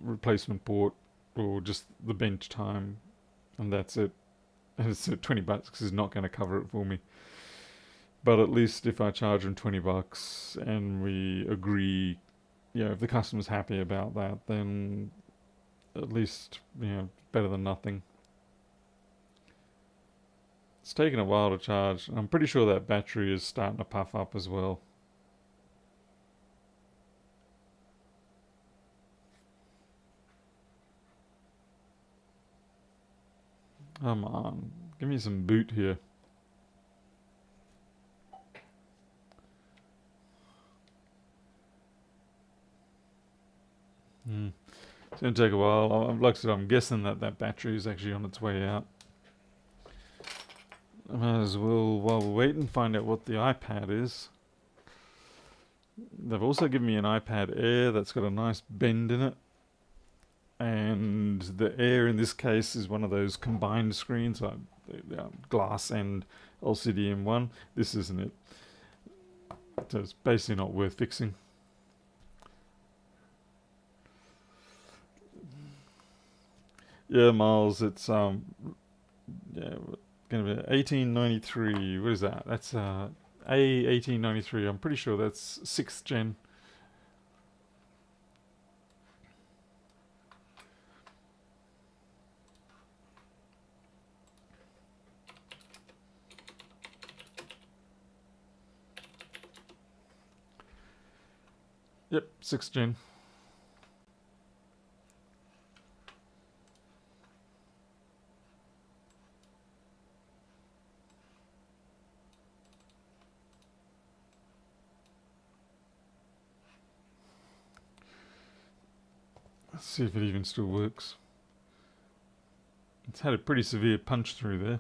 replacement port or just the bench time, and that's it. And it's $20 because it's not going to cover it for me. But at least if I charge them $20 and we agree, if the customer's happy about that, then at least, better than nothing. It's taken a while to charge. I'm pretty sure that battery is starting to puff up as well. Come on, give me some boot here. It's going to take a while. Like I said, I'm guessing that battery is actually on its way out. I might as well, while we're waiting, find out what the iPad is. They've also given me an iPad Air that's got a nice bend in it. And the Air in this case is one of those combined screens, like glass and LCD in one. This isn't it. So it's basically not worth fixing. Yeah, Miles, it's going to be 1893. What is that? That's A1893. I'm pretty sure that's 6th gen. Yep, 6th gen. Let's see if it even still works. It's had a pretty severe punch through there.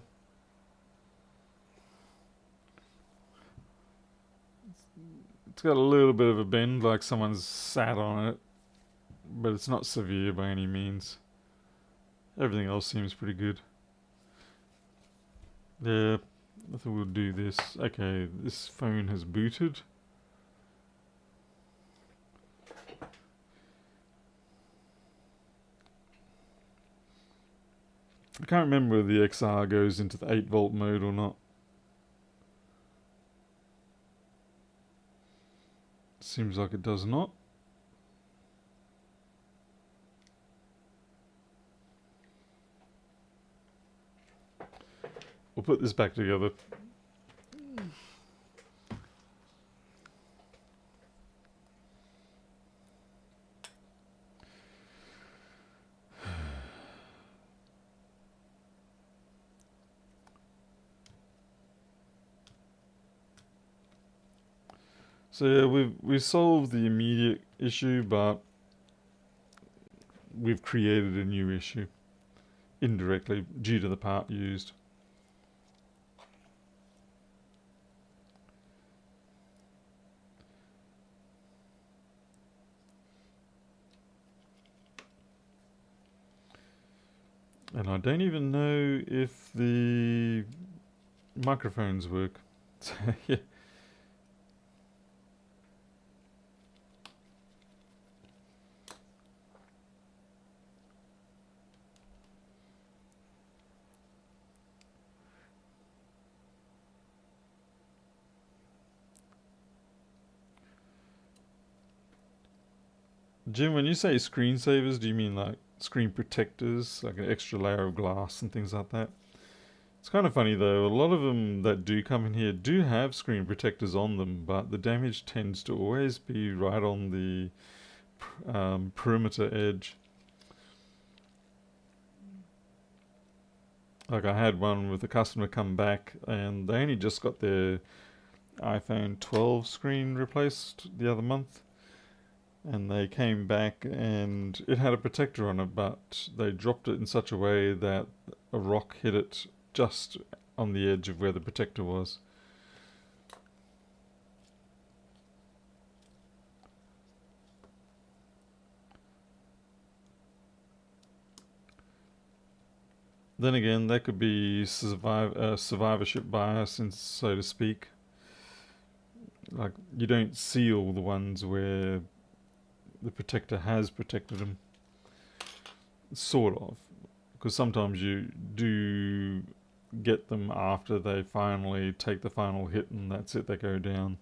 It's got a little bit of a bend, like someone's sat on it, but it's not severe by any means. Everything else seems pretty good. Yeah, I think we'll do this. Okay, this phone has booted. I can't remember whether the XR goes into the 8-volt mode or not. Seems like it does not. We'll put this back together. So yeah, we've solved the immediate issue, but we've created a new issue indirectly due to the part used. And I don't even know if the microphones work. So, yeah. Jim, when you say screensavers, do you mean like screen protectors, like an extra layer of glass and things like that? It's kind of funny though, a lot of them that do come in here do have screen protectors on them, but the damage tends to always be right on the perimeter edge. Like I had one with a customer come back and they only just got their iPhone 12 screen replaced the other month. And they came back and it had a protector on it, but they dropped it in such a way that a rock hit it just on the edge of where the protector was. Then again, that could be survivorship bias, so to speak. Like, you don't seal the ones where the protector has protected them. Sort of. Because sometimes you do get them after they finally take the final hit and that's it, they go down.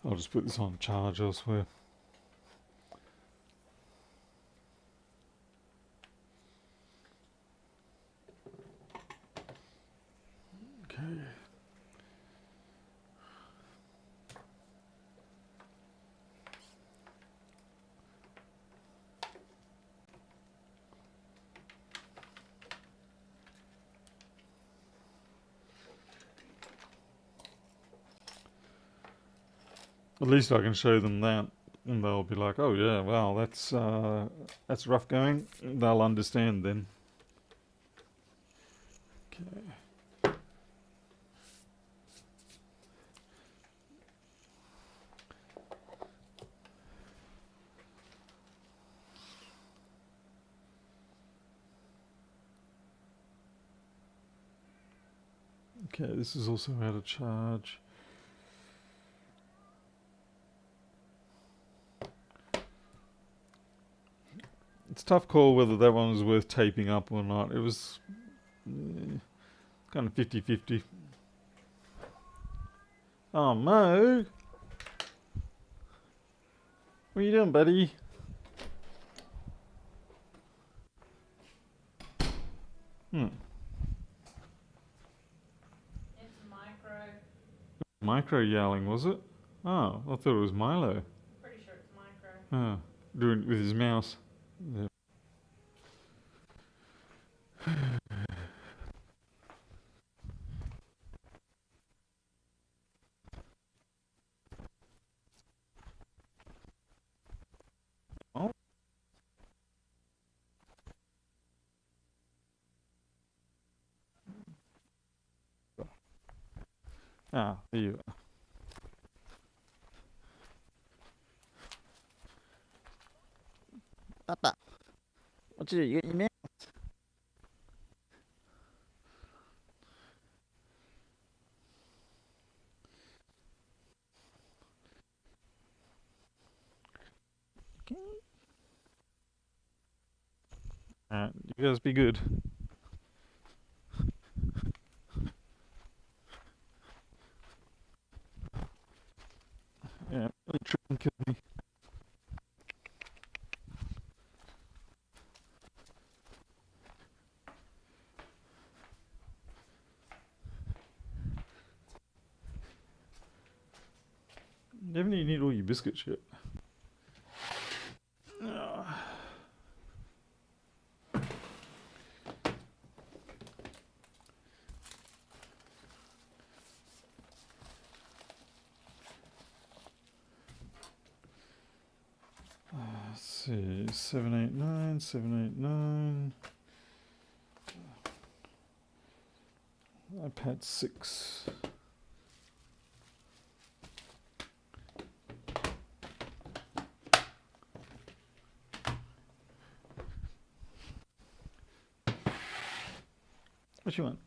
I'll just put this on charge elsewhere. Okay. At least I can show them that, and they'll be like, "Oh yeah, well that's rough going." They'll understand then. Okay. Okay, this is also out of charge. It's a tough call whether that one was worth taping up or not. It was kind of 50-50. Oh, Mo! What are you doing, buddy? Hmm. It's micro. Micro yowling, was it? Oh, I thought it was Milo. Pretty sure it's micro. Oh, doing it with his mouse. Yeah. Oh. Ah, there you are. Papa, what you do? You got your mouse? Okay. Alright, you guys be good. Yeah, really trip and kill me. Definitely need all your biscuits yet. Ah. Let's see, 789, 789. iPad 6. What you want?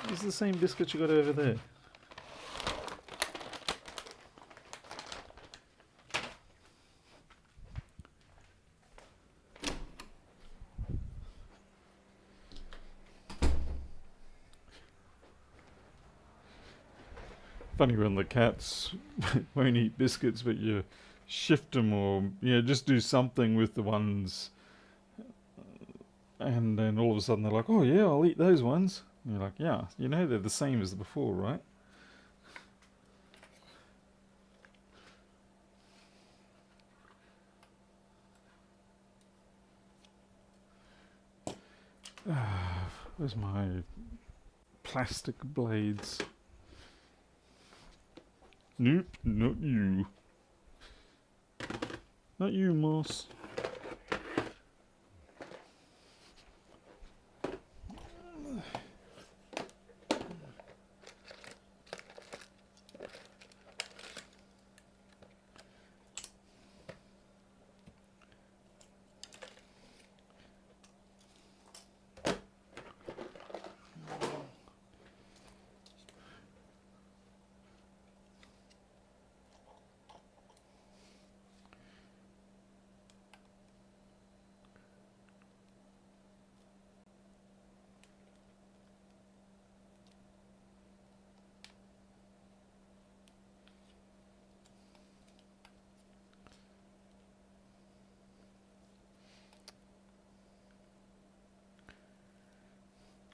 It's the same biscuit you got over there. Funny when the cats won't eat biscuits, but you shift them or just do something with the ones, and then all of a sudden they're like, "Oh yeah, I'll eat those ones." And you're like, "Yeah, they're the same as before, right?" Where's my plastic blades? Nope, not you. Not you, Moss.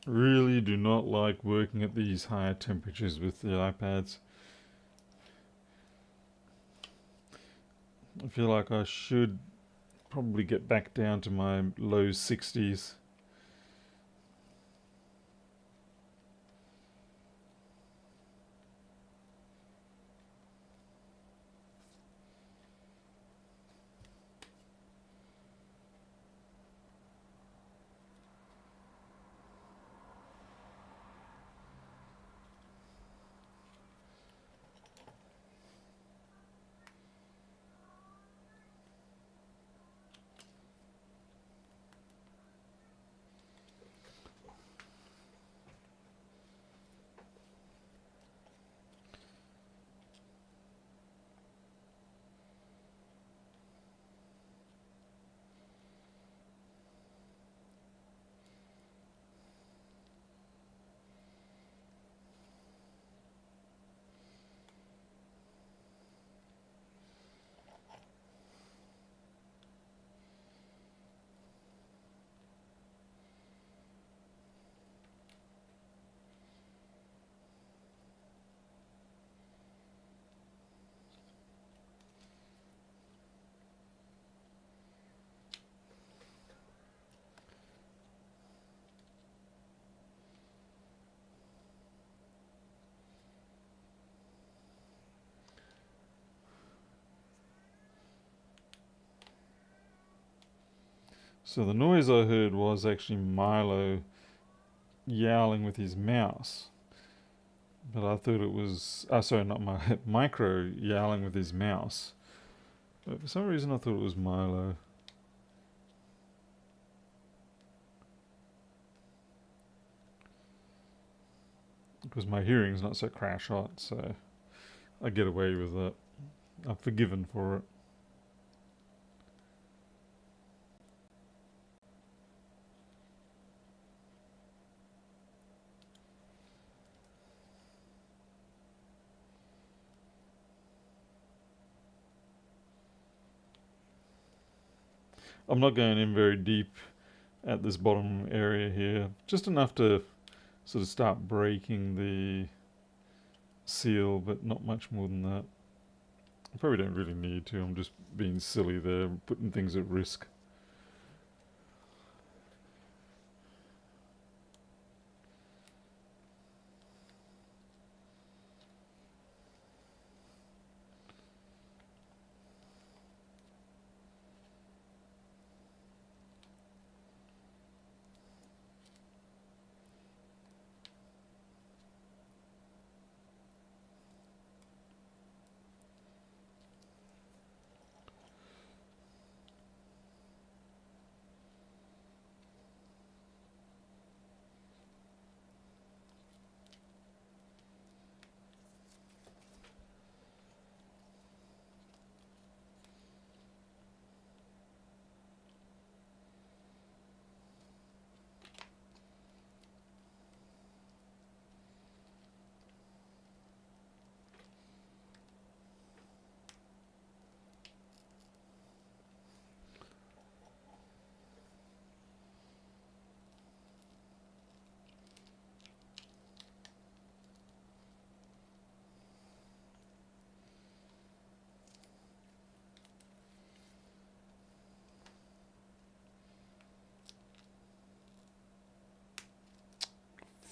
Really do not like working at these higher temperatures with the iPads. I feel like I should probably get back down to my low 60s. So the noise I heard was actually Milo yowling with his mouse. But I thought it was, sorry, not my Micro yowling with his mouse. But for some reason I thought it was Milo. Because my hearing's not so crash hot, so I get away with it. I'm forgiven for it. I'm not going in very deep at this bottom area here. Just enough to sort of start breaking the seal, but not much more than that. I probably don't really need to. I'm just being silly there, putting things at risk.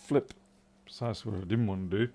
Flip. Precisely what I didn't want to do.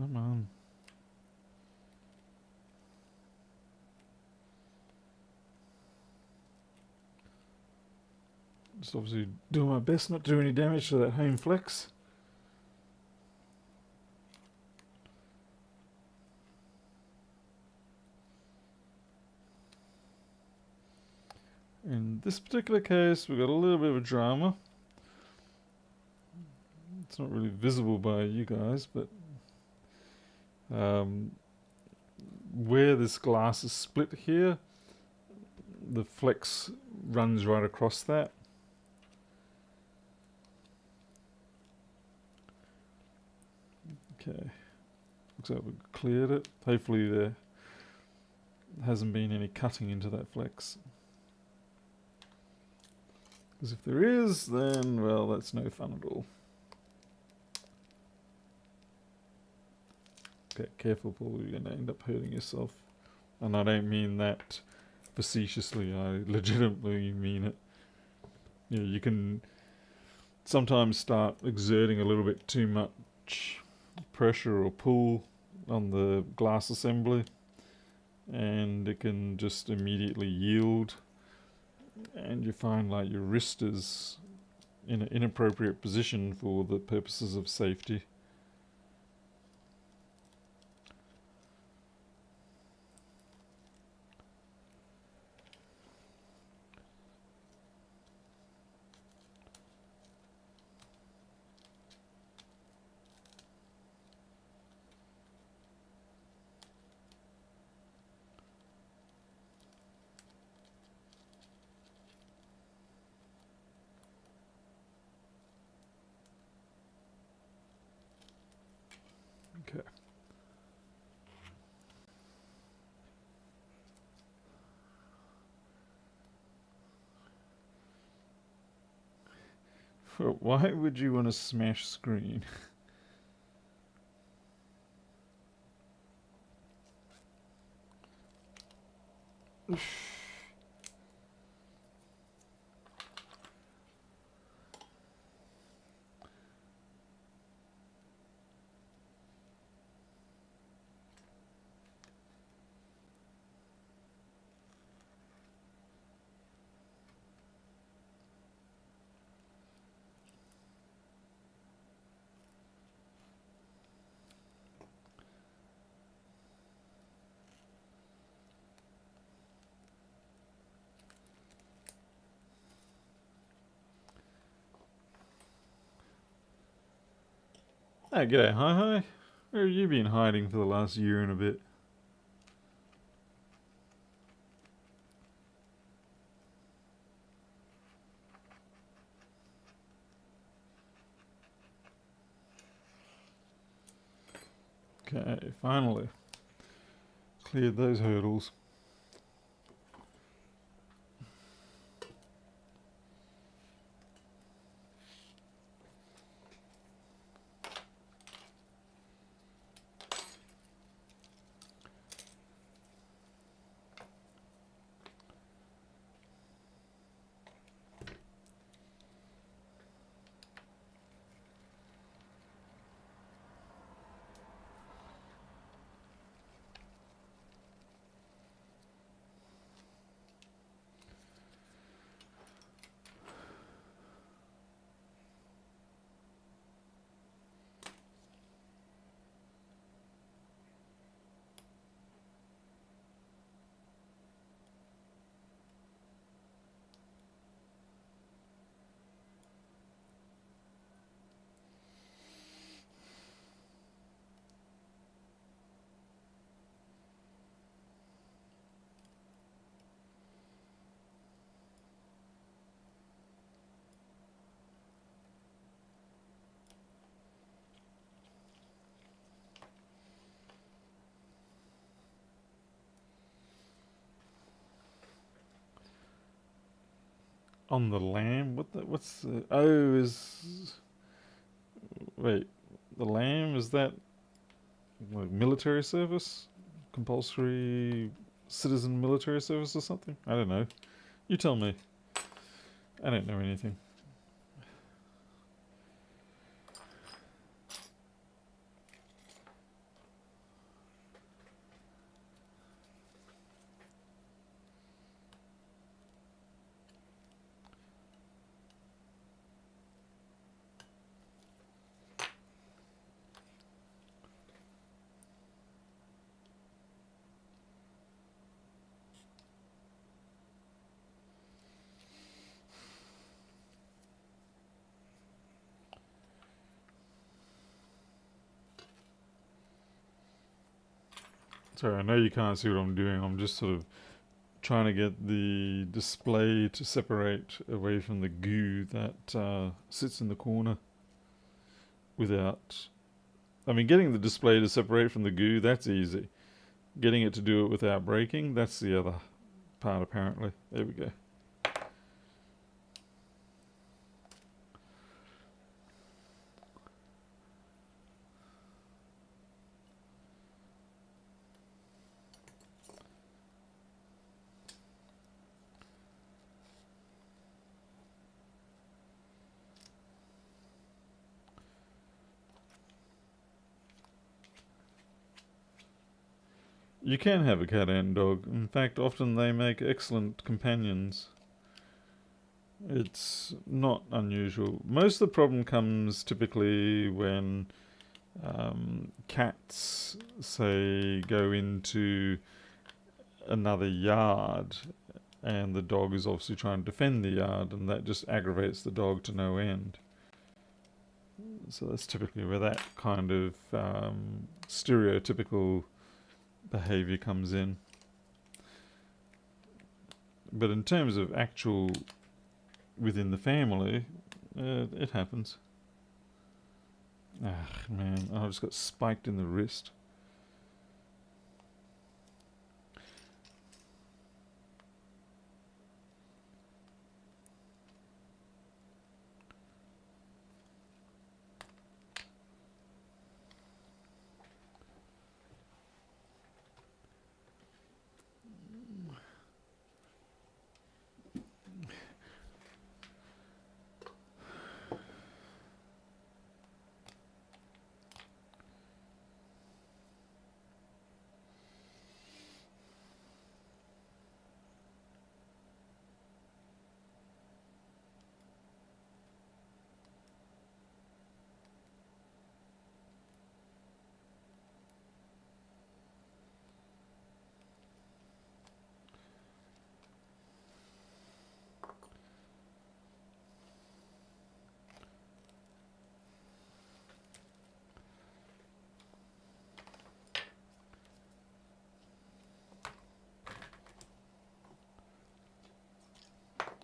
Come on. Just obviously doing my best not to do any damage to that home flex. In this particular case, we've got a little bit of a drama. It's not really visible by you guys, but where this glass is split here, the flex runs right across that. Okay, looks like we've cleared it. Hopefully there hasn't been any cutting into that flex. Because if there is, then, well, that's no fun at all. Okay, careful, Paul, you're going to end up hurting yourself. And I don't mean that facetiously, I legitimately mean it. You know, you can sometimes start exerting a little bit too much pressure or pull on the glass assembly, and it can just immediately yield, and you find like your wrist is in an inappropriate position for the purposes of safety. Okay. Why would you want to smash screen? Oh, g'day, hi. Where have you been hiding for the last year and a bit? Okay, finally. Cleared those hurdles. On the lamb? What's the... Oh, Wait, the lamb, is that like military service? Compulsory citizen military service or something? I don't know. You tell me. I don't know anything. Sorry, I know you can't see what I'm doing. I'm just sort of trying to get the display to separate away from the goo that sits in the corner without... I mean, getting the display to separate from the goo, that's easy. Getting it to do it without breaking, that's the other part apparently. There we go. You can have a cat and dog. In fact, often they make excellent companions. It's not unusual. Most of the problem comes typically when cats, say, go into another yard and the dog is obviously trying to defend the yard, and that just aggravates the dog to no end. So that's typically where that kind of stereotypical behavior comes in. But in terms of actual within the family, it happens. Ah, man, I just got spiked in the wrist.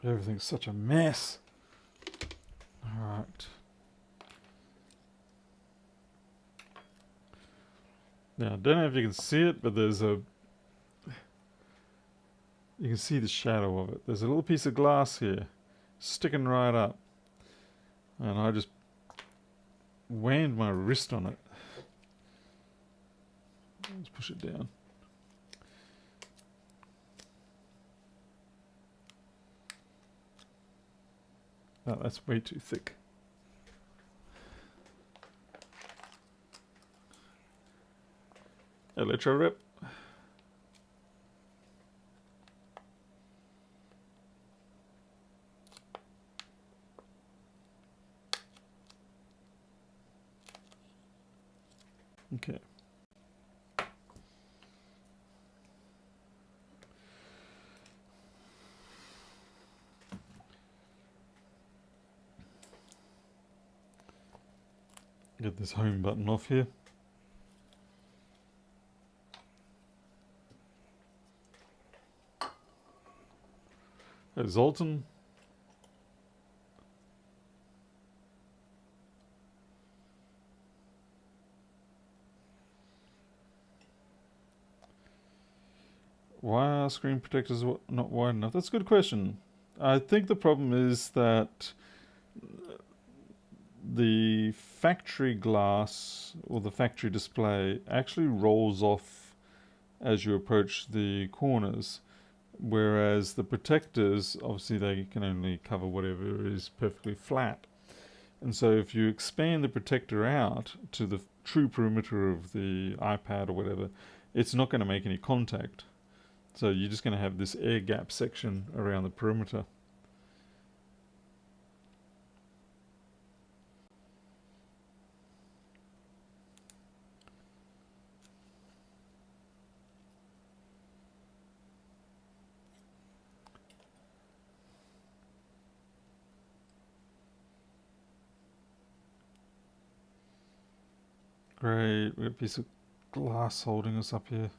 Everything's such a mess. Alright. Now, I don't know if you can see it, but there's a... You can see the shadow of it. There's a little piece of glass here, sticking right up. And I just whammed my wrist on it. Let's push it down. Oh, that's way too thick. Electro rip. Okay. Get this home button off here. Hey, Zoltan. Why are screen protectors not wide enough? That's a good question. I think the problem is that the factory glass or the factory display actually rolls off as you approach the corners, whereas the protectors, obviously they can only cover whatever is perfectly flat. And so if you expand the protector out to the true perimeter of the iPad or whatever, it's not going to make any contact. So you're just going to have this air gap section around the perimeter. Great, we got a piece of glass holding us up here.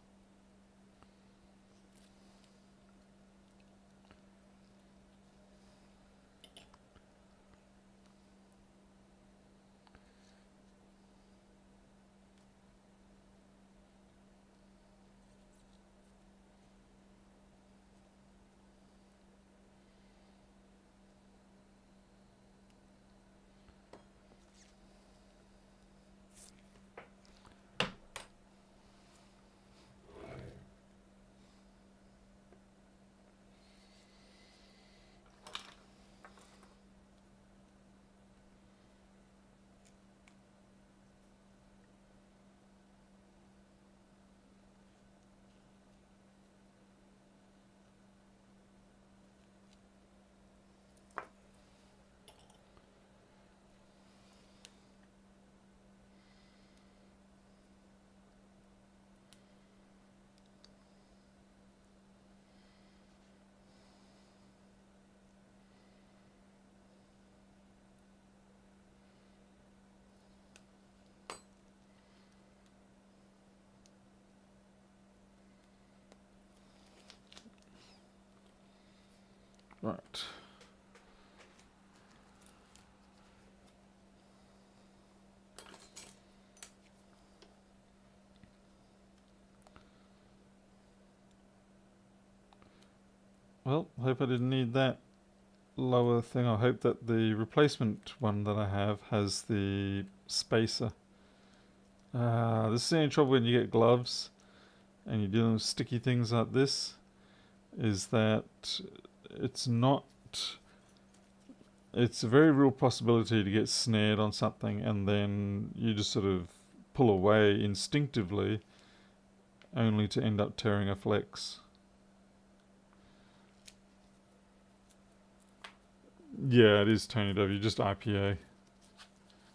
Right. Well, I hope I didn't need that lower thing. I hope that the replacement one that I have has the spacer. This is the only trouble when you get gloves and you're dealing with sticky things like this, is that it's not... It's a very real possibility to get snared on something and then you just sort of pull away instinctively only to end up tearing a flex. Yeah, it is Tony W, just IPA.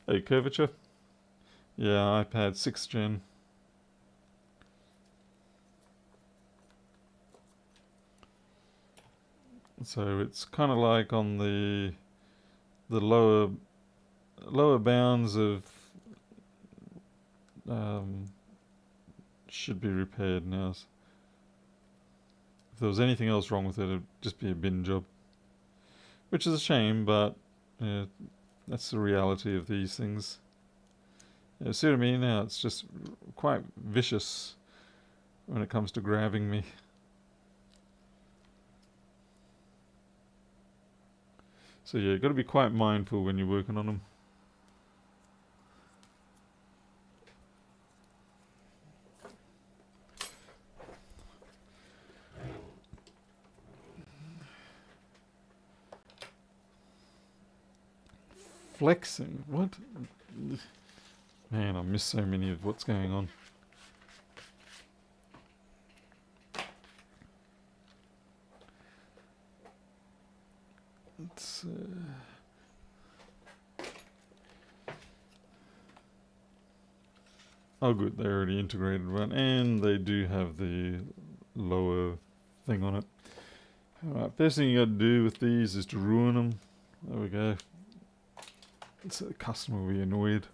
Hey, curvature? Yeah, iPad 6th gen. So it's kind of like on the lower bounds of should be repaired now. If there was anything else wrong with it, it'd just be a bin job. which is a shame, but yeah, that's the reality of these things. Yeah, see what I mean? Now it's just quite vicious when it comes to grabbing me. So yeah, you've got to be quite mindful when you're working on them. Flexing? What? Man, I miss so many of what's going on. It's, oh good, they already integrated one, and they do have the lower thing on it. Alright, first thing you got to do with these is to ruin them. There we go. So the customer will be annoyed.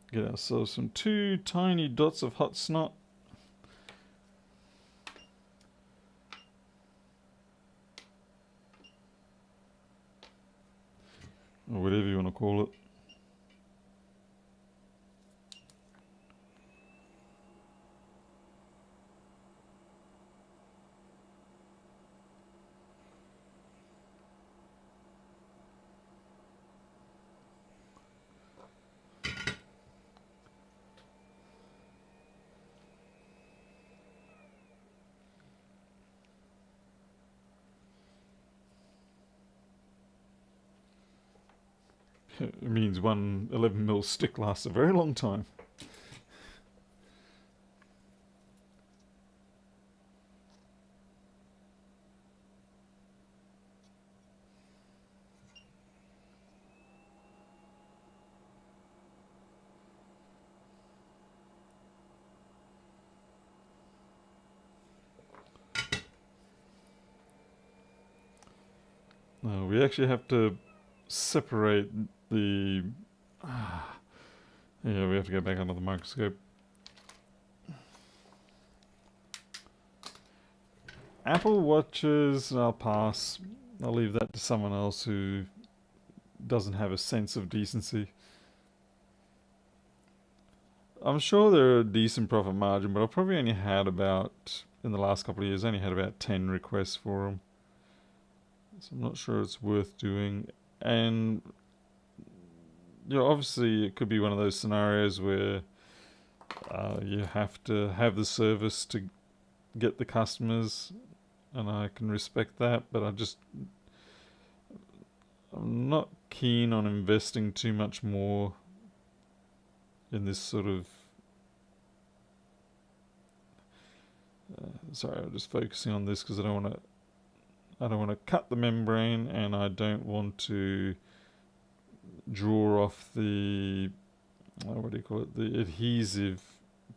Get ourselves some 2 tiny dots of hot snot. Or whatever you want to call it. It means one 11mm stick lasts a very long time. No, we actually have to separate the... yeah, we have to go back under the microscope. Apple Watches, I'll pass. I'll leave that to someone else who doesn't have a sense of decency. I'm sure they're a decent profit margin, but I've probably only had about, in the last couple of years, only had about 10 requests for them. So I'm not sure it's worth doing. And, you know, obviously it could be one of those scenarios where you have to have the service to get the customers, and I can respect that, but I'm not keen on investing too much more in this sort of... sorry, I'm just focusing on this because I don't want to cut the membrane, and I don't want to draw off the what do you call it, the adhesive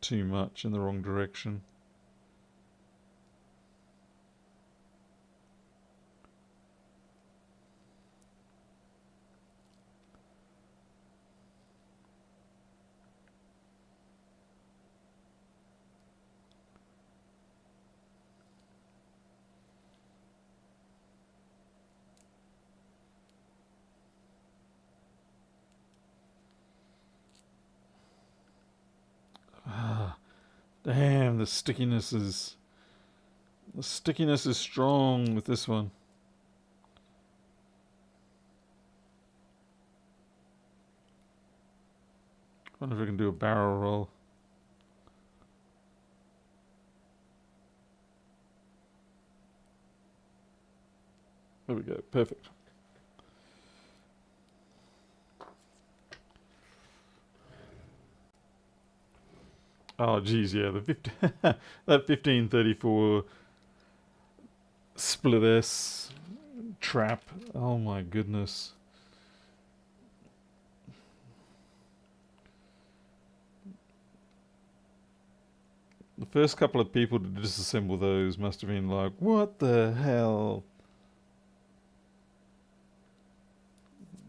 too much in the wrong direction. Damn, the stickiness is strong with this one. Wonder if I can do a barrel roll. There we go, perfect. Oh geez, yeah, the that 1534 split S trap. Oh my goodness. The first couple of people to disassemble those must have been like, what the hell?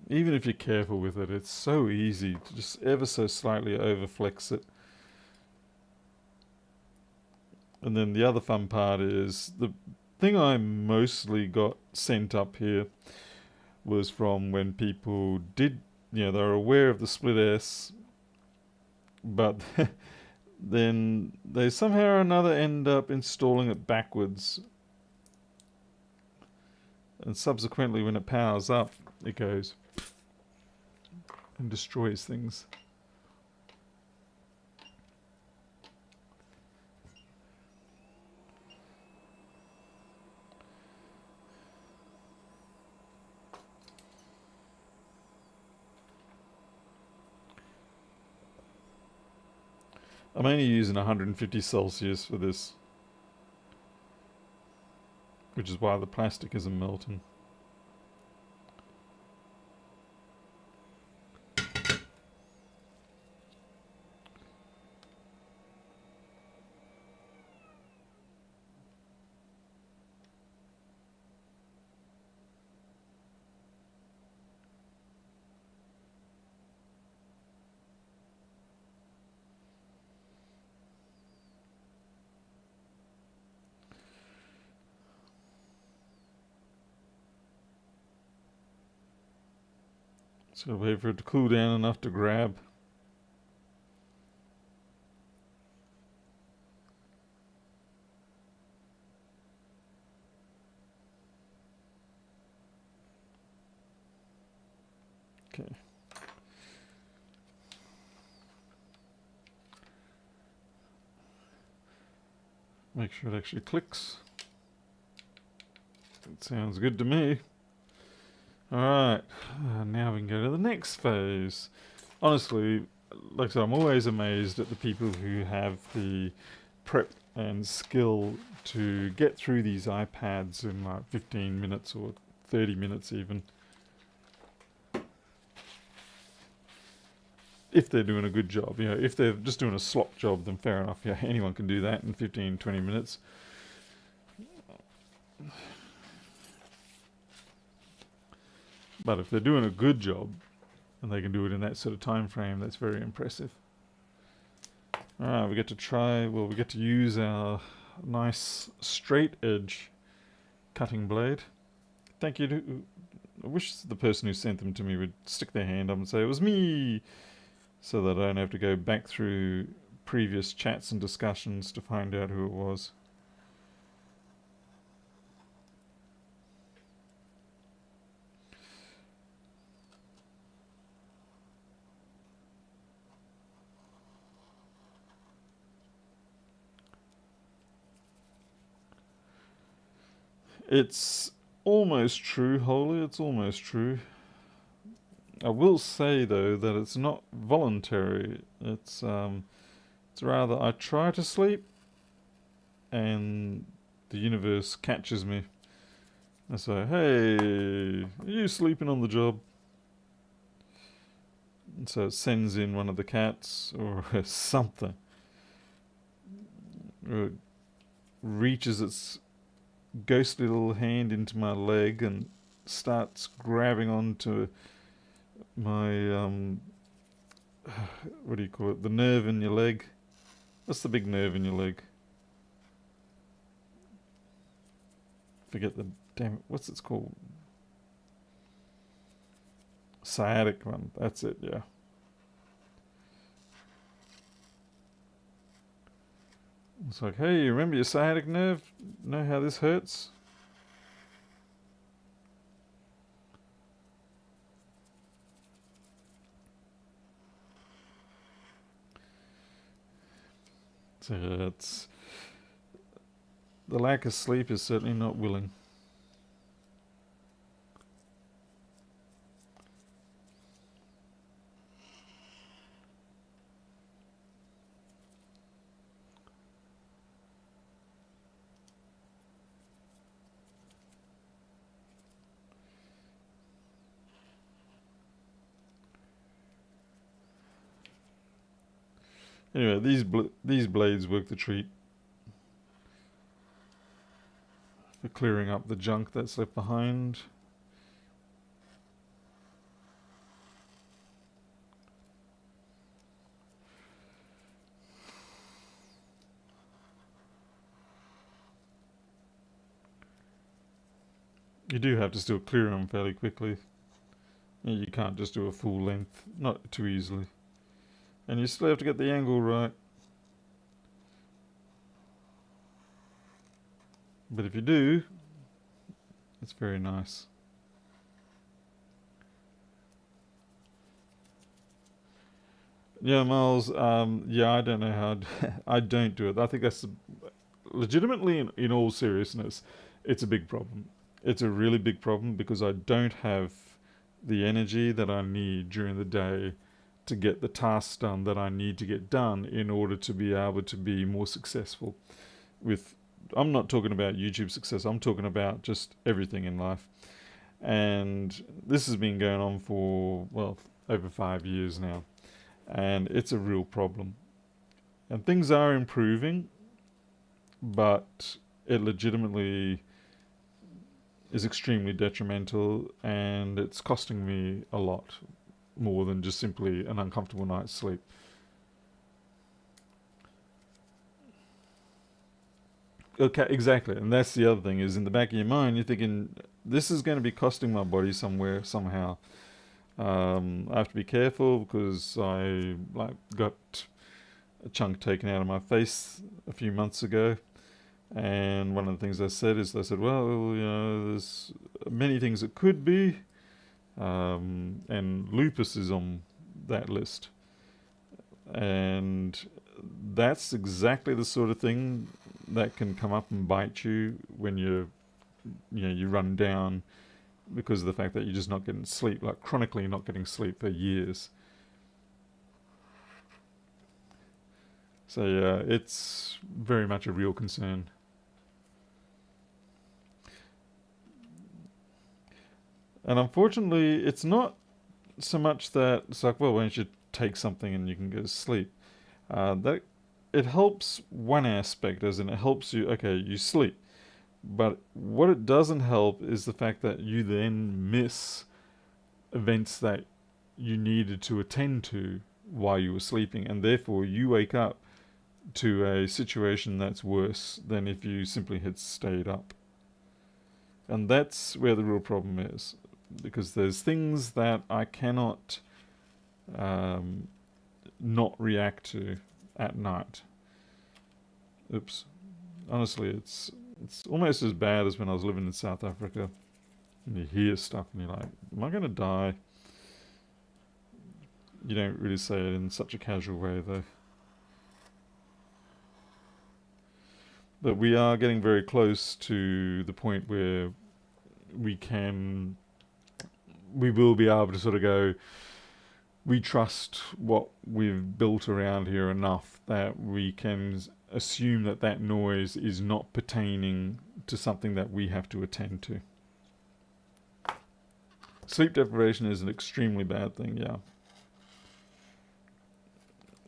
Even if you're careful with it, it's so easy to just ever so slightly overflex it. And then the other fun part is the thing I mostly got sent up here was from when people did, they were aware of the split S, but then they somehow or another end up installing it backwards. And subsequently, when it powers up, it goes and destroys things. I'm only using 150 Celsius for this, which is why the plastic isn't melting. So wait for it to cool down enough to grab. Okay. Make sure it actually clicks. That sounds good to me. Alright, now we can go to the next phase. Honestly, like I said, I'm always amazed at the people who have the prep and skill to get through these iPads in like 15 minutes or 30 minutes even. If they're doing a good job, if they're just doing a slop job, then fair enough. Yeah, anyone can do that in 15, 20 minutes. But if they're doing a good job and they can do it in that sort of time frame, that's very impressive. Alright, we get to use our nice straight edge cutting blade. Thank you to... I wish the person who sent them to me would stick their hand up and say, it was me! So that I don't have to go back through previous chats and discussions to find out who it was. It's almost true, Holy. It's almost true. I will say though that it's not voluntary. It's rather I try to sleep, and the universe catches me. I say, "Hey, are you sleeping on the job?" And so it sends in one of the cats or something. Or it reaches its ghostly little hand into my leg and starts grabbing onto my what do you call it? The nerve in your leg. What's the big nerve in your leg? Forget the damn it. What's it called? Sciatic one. That's it. Yeah. It's like, hey, you remember your sciatic nerve? Know how this hurts? So it's the lack of sleep is certainly not willing. Anyway, these blades work the treat. clearing up the junk that's left behind. You do have to still clear them fairly quickly. You can't just do a full length, not too easily. And you still have to get the angle right. But if you do, it's very nice. Yeah, Miles, yeah, I don't know how... I don't do it. I think that's... Legitimately, in all seriousness, it's a big problem. It's a really big problem because I don't have the energy that I need during the day to get the tasks done that I need to get done in order to be able to be more successful with... I'm not talking about YouTube success. I'm talking about just everything in life. And this has been going on for, well, over 5 years now. And it's a real problem. And things are improving, but it legitimately is extremely detrimental, and it's costing me a lot more than just simply an uncomfortable night's sleep. Okay, exactly. And that's the other thing, is in the back of your mind, you're thinking, this is going to be costing my body somewhere, somehow. I have to be careful because I got a chunk taken out of my face a few months ago. And one of the things I said is, well, there's many things it could be. And lupus is on that list. And that's exactly the sort of thing that can come up and bite you when you run down because of the fact that you're just not getting sleep, like chronically not getting sleep for years. So yeah, it's very much a real concern. And unfortunately, it's not so much that it's like, well, why don't you take something and you can go to sleep? That it helps one aspect, as in it helps you, okay, you sleep. But what it doesn't help is the fact that you then miss events that you needed to attend to while you were sleeping, and therefore you wake up to a situation that's worse than if you simply had stayed up. And that's where the real problem is, because there's things that I cannot not react to at night. Oops. Honestly, it's almost as bad as when I was living in South Africa. And you hear stuff and you're like, am I going to die? You don't really say it in such a casual way, though. But we are getting very close to the point where we will be able to sort of go, we trust what we've built around here enough that we can assume that that noise is not pertaining to something that we have to attend to. Sleep deprivation is an extremely bad thing, yeah.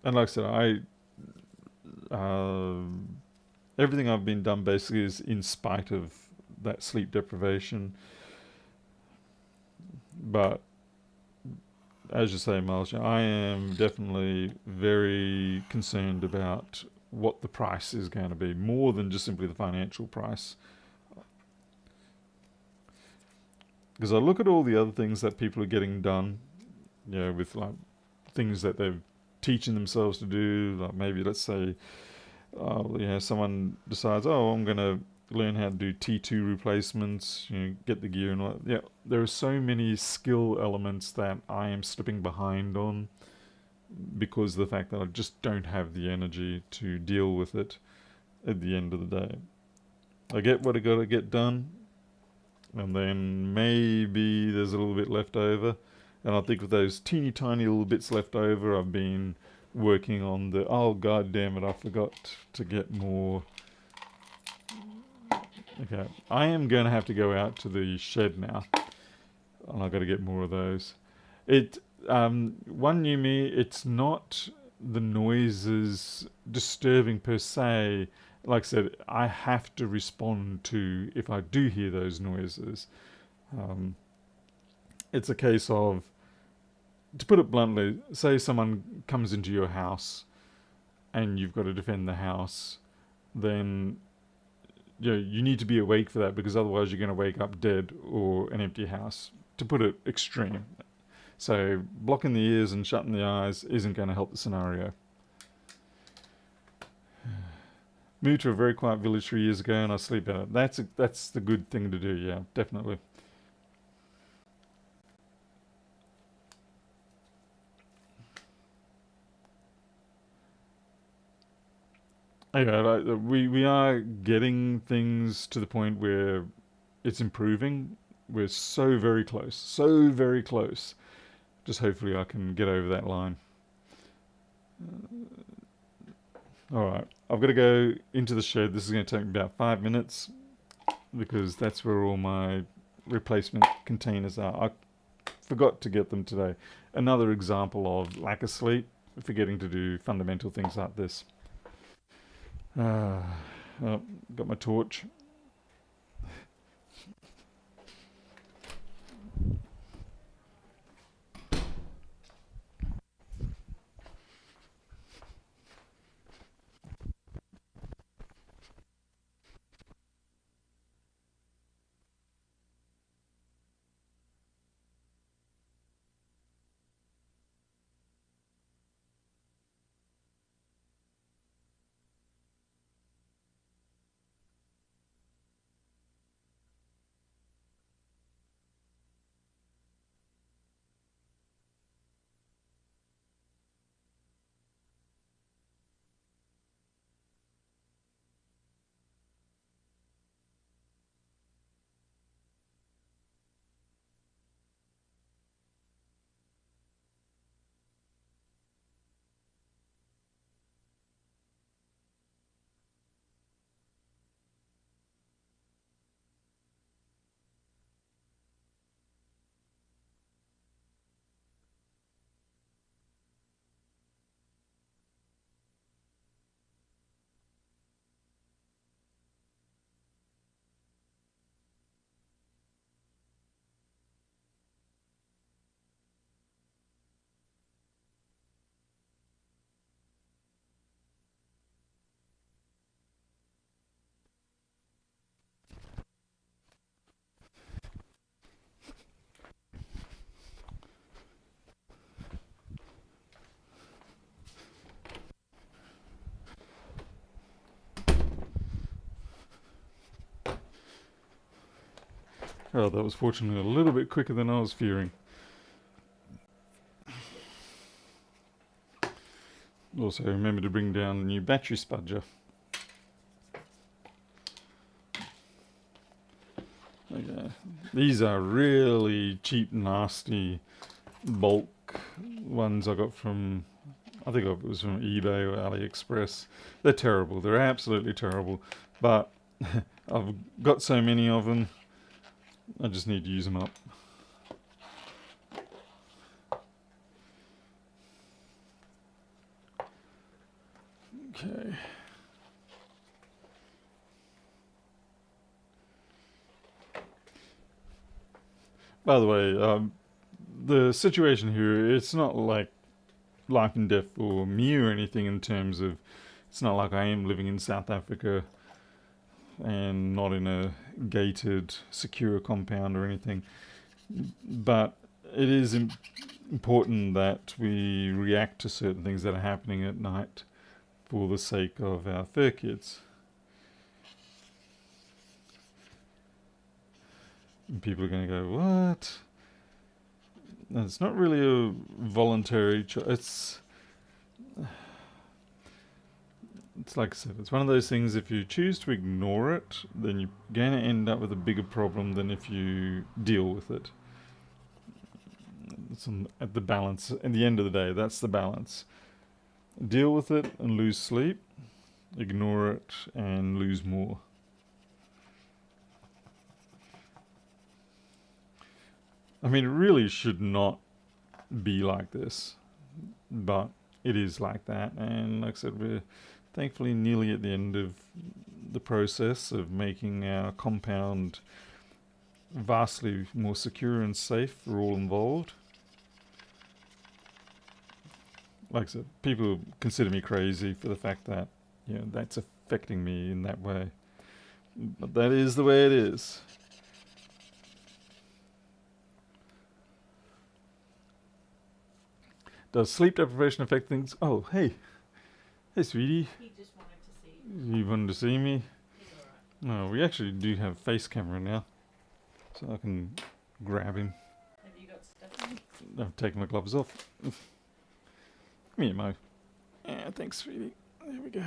And like I said, everything I've been done basically is in spite of that sleep deprivation. But as you say, Miles, I am definitely very concerned about what the price is going to be, more than just simply the financial price. Because I look at all the other things that people are getting done, with like things that they're teaching themselves to do, like maybe let's say, someone decides, I'm going to learn how to do T2 replacements, get the gear and all that. Yeah, there are so many skill elements that I am slipping behind on because of the fact that I just don't have the energy to deal with it at the end of the day. I get what I got to get done, and then maybe there's a little bit left over. And I think with those teeny tiny little bits left over, I've been working on god damn it, I forgot to get more. Okay, I am going to have to go out to the shed now, and I've got to get more of those. One new me, it's not the noises disturbing per se like I said, I have to respond to if I do hear those noises. Um, it's a case of, to put it bluntly, say someone comes into your house and you've got to defend the house, then you need to be awake for that, because otherwise you're going to wake up dead or an empty house, to put it extreme. So blocking the ears and shutting the eyes isn't going to help the scenario. Moved to a very quiet village 3 years ago and I sleep in it. That's the good thing to do, yeah, definitely. Anyway, we are getting things to the point where it's improving. We're so very close. So very close. Just hopefully I can get over that line. Alright, I've got to go into the shed. This is going to take me about 5 minutes, because that's where all my replacement containers are. I forgot to get them today. Another example of lack of sleep, forgetting to do fundamental things like this. Got my torch. Oh, that was fortunately a little bit quicker than I was fearing. Also, remember to bring down the new battery spudger. Okay. These are really cheap, nasty bulk ones I got from, I think it was from eBay or AliExpress. They're terrible. They're absolutely terrible. But I've got so many of them, I just need to use them up. Okay. By the way, the situation here, it's not like life and death for me or anything, in terms of, it's not like I am living in South Africa and not in a gated, secure compound or anything. But it is important that we react to certain things that are happening at night for the sake of our fur kids. And people are going to go, what? And it's not really a voluntary choice. It's like I said, it's one of those things, if you choose to ignore it, then you're going to end up with a bigger problem than if you deal with it. It's at the balance. At the end of the day, that's the balance. Deal with it and lose sleep. Ignore it and lose more. I mean, it really should not be like this, but it is like that. And like I said, we're thankfully nearly at the end of the process of making our compound vastly more secure and safe for all involved. Like I said, people consider me crazy for the fact that, that's affecting me in that way. But that is the way it is. Does sleep deprivation affect things? Oh, hey. Hey, sweetie. He just wanted to see you. You wanted to see me? He's alright. No, we actually do have face camera now. So I can grab him. Have you got stuff in? I've taken my gloves off. Come here, Mo. Yeah, thanks, sweetie. There we go.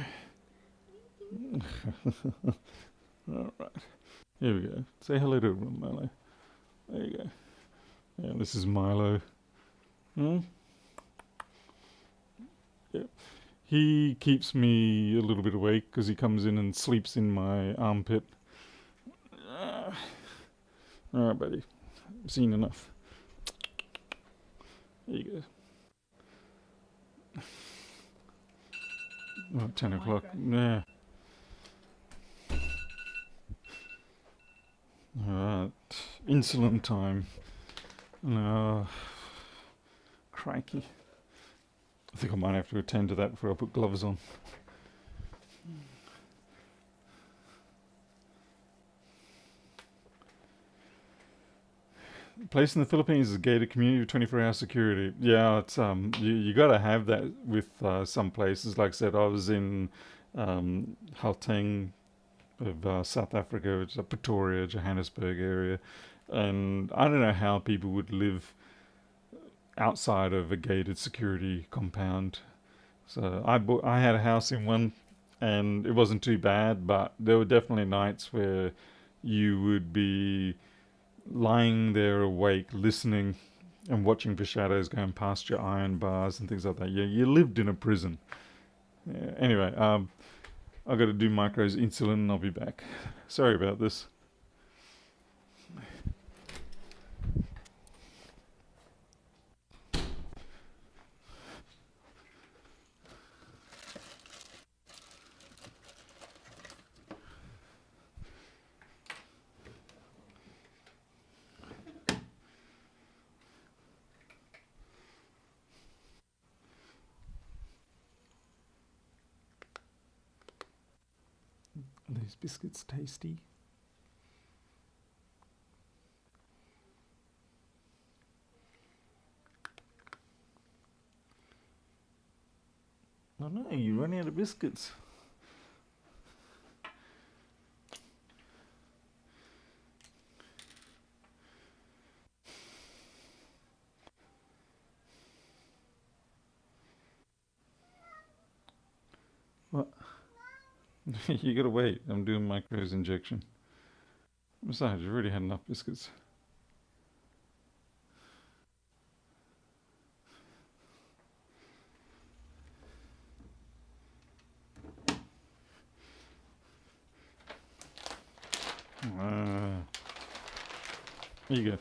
Alright. Here we go. Say hello to everyone, Milo. There you go. Yeah, this is Milo. Yep. He keeps me a little bit awake because he comes in and sleeps in my armpit. Alright, buddy. I've seen enough. There you go. Oh, 10 o'clock. Yeah. Alright. Insulin time. No. Crikey. I think I might have to attend to that before I put gloves on. The place in the Philippines is a gated community with 24-hour security. Yeah, it's you got to have that with some places. Like I said, I was in Gauteng of South Africa, which is a Pretoria, Johannesburg area, and I don't know how people would live outside of a gated security compound. So I had a house in one, and it wasn't too bad, but there were definitely nights where you would be lying there awake, listening and watching for shadows going past your iron bars and things like that. Yeah, you lived in a prison. Yeah, anyway, I've got to do Micro's insulin and I'll be back. Sorry about this. Are these biscuits tasty? Oh no, you're running out of biscuits. What? You gotta wait. I'm doing Micro's injection. Besides, you already had enough biscuits. Here you go.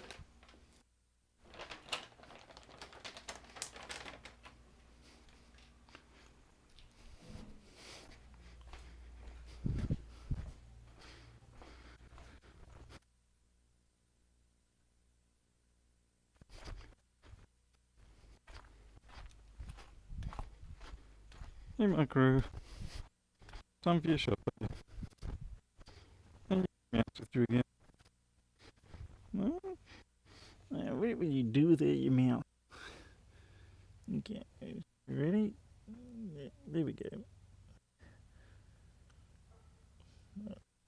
Hey, Micro. Time for your shot, buddy. And you mouse with you again. No? What will you do with it, your mouth? Okay. You ready? Yeah, there we go.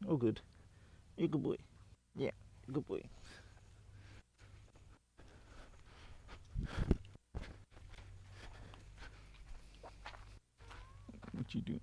Oh, good. You're a good boy. Yeah, good boy. What you doing?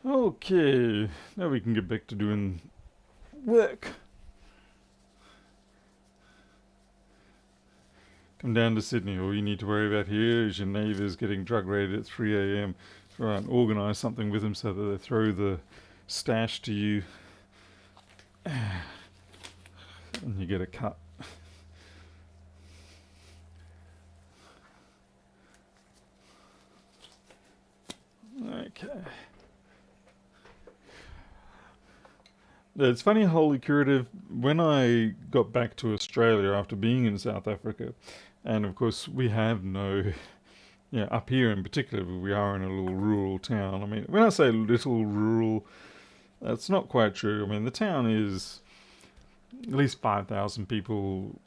Okay, now we can get back to doing work. come down to Sydney. All you need to worry about here is your neighbours getting drug raided at 3 a.m. Try and organise something with them so that they throw the stash to you and you get a cut. Okay. It's funny, Holy Curative, when I got back to Australia after being in South Africa, and of course we have no, up here in particular, we are in a little rural town. I mean, when I say little rural, that's not quite true. I mean, the town is at least 5,000 people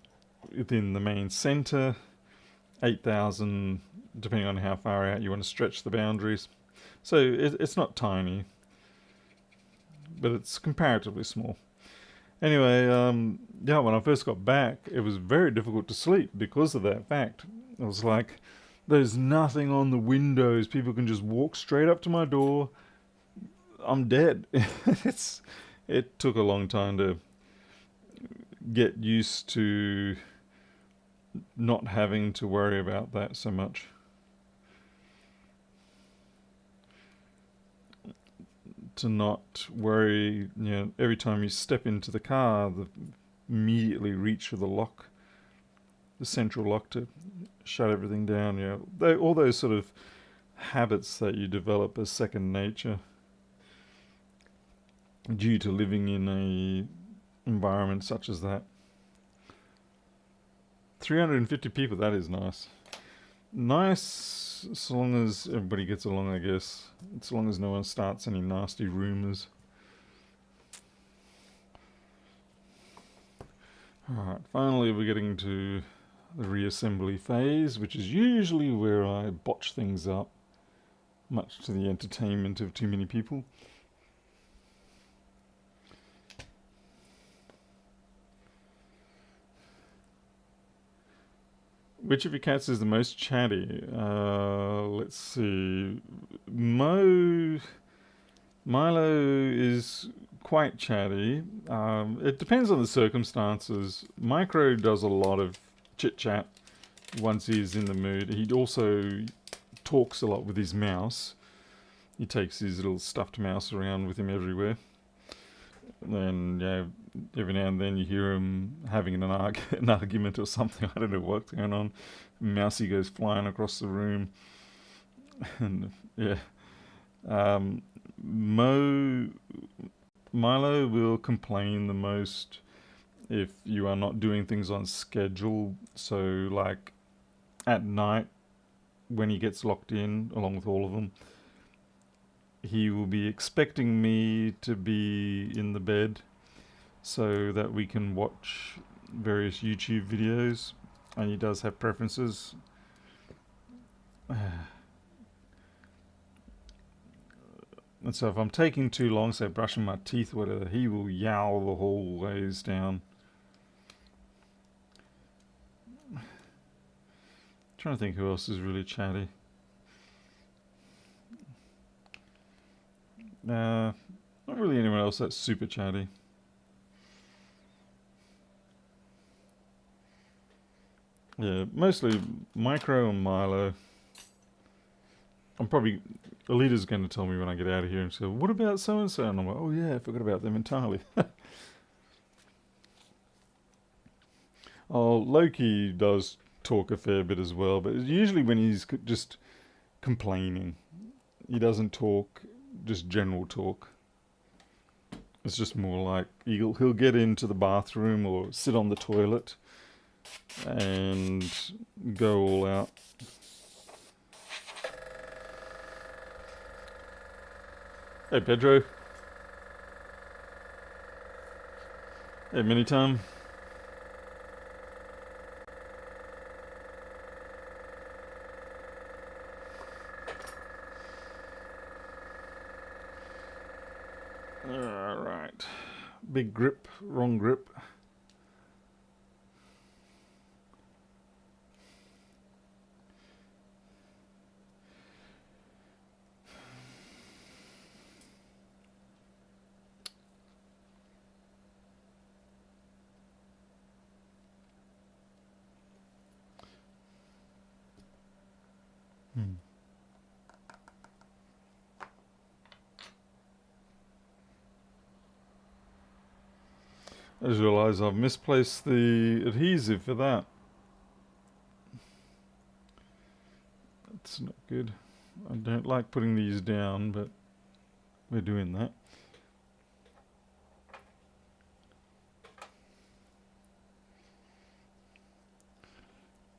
within the main centre, 8,000 depending on how far out you want to stretch the boundaries. So it's not tiny, but it's comparatively small. Anyway, when I first got back, it was very difficult to sleep because of that fact. It was like, there's nothing on the windows. People can just walk straight up to my door. I'm dead. It took a long time to get used to not having to worry about that so much. To not worry, every time you step into the car, immediately reach for the lock, the central lock to shut everything down. All those sort of habits that you develop as second nature due to living in a environment such as that. 350 people, that is nice. Nice, so long as everybody gets along, I guess. As long as no one starts any nasty rumours. Alright, finally we're getting to the reassembly phase, which is usually where I botch things up, much to the entertainment of too many people. Which of your cats is the most chatty? Let's see. Milo is quite chatty. It depends on the circumstances. Micro does a lot of chit-chat once he's in the mood. He also talks a lot with his mouse. He takes his little stuffed mouse around with him everywhere. And every now and then you hear him having an argument or something. I don't know what's going on. Mousy goes flying across the room. And Milo will complain the most if you are not doing things on schedule. So like at night when he gets locked in along with all of them, he will be expecting me to be in the bed so that we can watch various YouTube videos, and he does have preferences. And so if I'm taking too long, say brushing my teeth or whatever, he will yowl the whole ways down. Trying to think who else is really chatty. Not really anyone else that's super chatty. Yeah, mostly Micro and Milo. Alita's going to tell me when I get out of here and say, what about so-and-so? And I'm like, oh yeah, I forgot about them entirely. Loki does talk a fair bit as well, but usually when he's just complaining. He doesn't talk just general talk. It's just more like he'll get into the bathroom or sit on the toilet and go all out. Hey Pedro. Hey Minitum. Alright. Big grip, wrong grip. I just realised I've misplaced the adhesive for that. That's not good. I don't like putting these down, but we're doing that.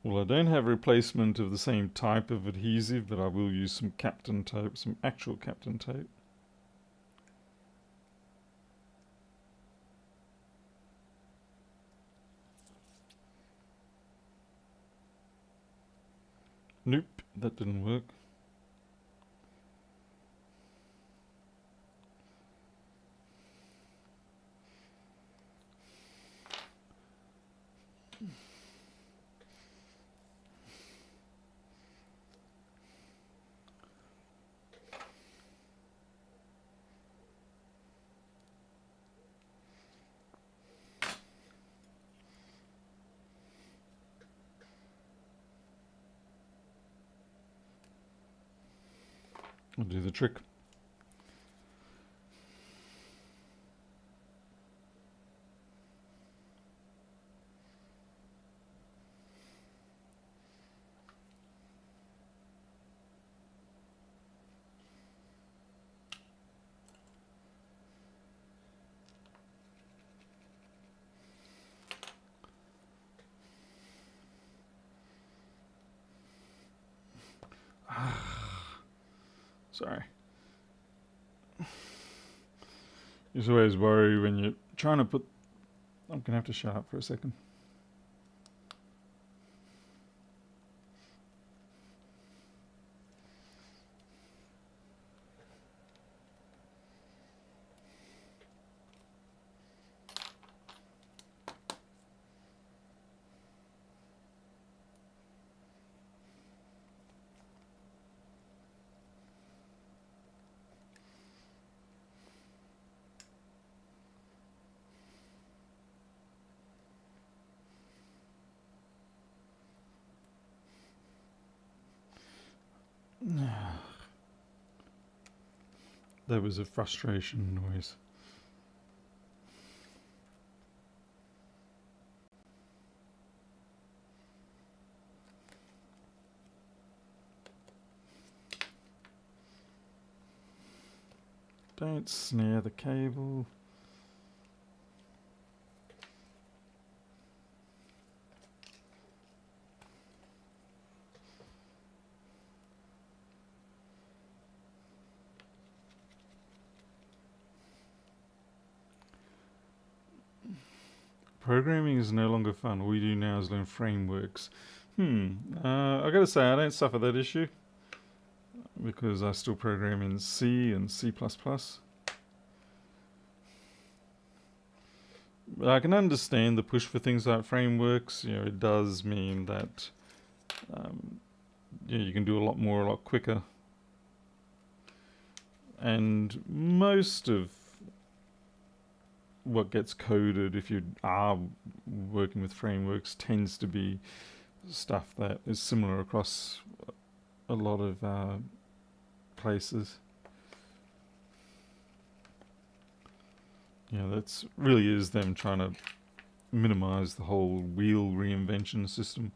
Well, I don't have replacement of the same type of adhesive, but I will use some Captain tape, some actual Captain tape. Nope, that didn't work. I'll do the trick. Sorry. You always worry when you're trying to put... I'm going to have to shut up for a second. There was a frustration noise. Don't snare the cable. Programming is no longer fun. All we do now is learn frameworks. I gotta say, I don't suffer that issue because I still program in C and C++. I can understand the push for things like frameworks. You know, it does mean that you can do a lot more, a lot quicker. And most of what gets coded, if you are working with frameworks, tends to be stuff that is similar across a lot of places. Yeah, that's really is them trying to minimize the whole wheel reinvention system.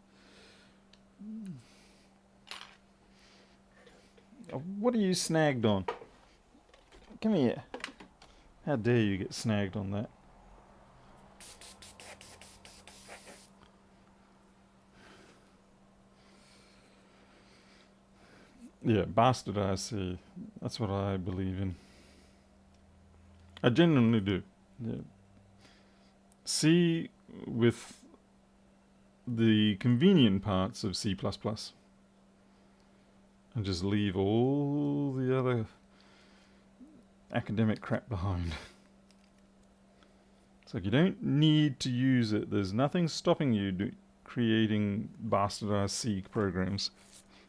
What are you snagged on? Come here. How dare you get snagged on that? Yeah, bastard IC. That's what I believe in. I genuinely do. Yeah. C with the convenient parts of C++. And just leave all the other academic crap behind. It's like you don't need to use it. There's nothing stopping you creating bastardized C programs.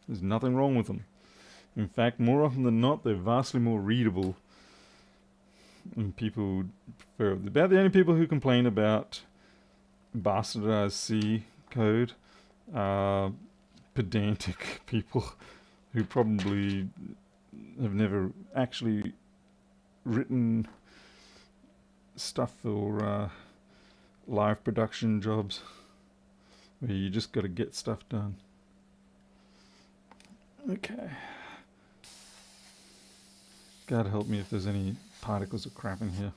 There's nothing wrong with them. In fact, more often than not, they're vastly more readable. And people prefer... About the only people who complain about bastardized C code are pedantic people who probably have never actually written stuff or live production jobs where you just got to get stuff done. Okay. God help me if there's any particles of crap in here.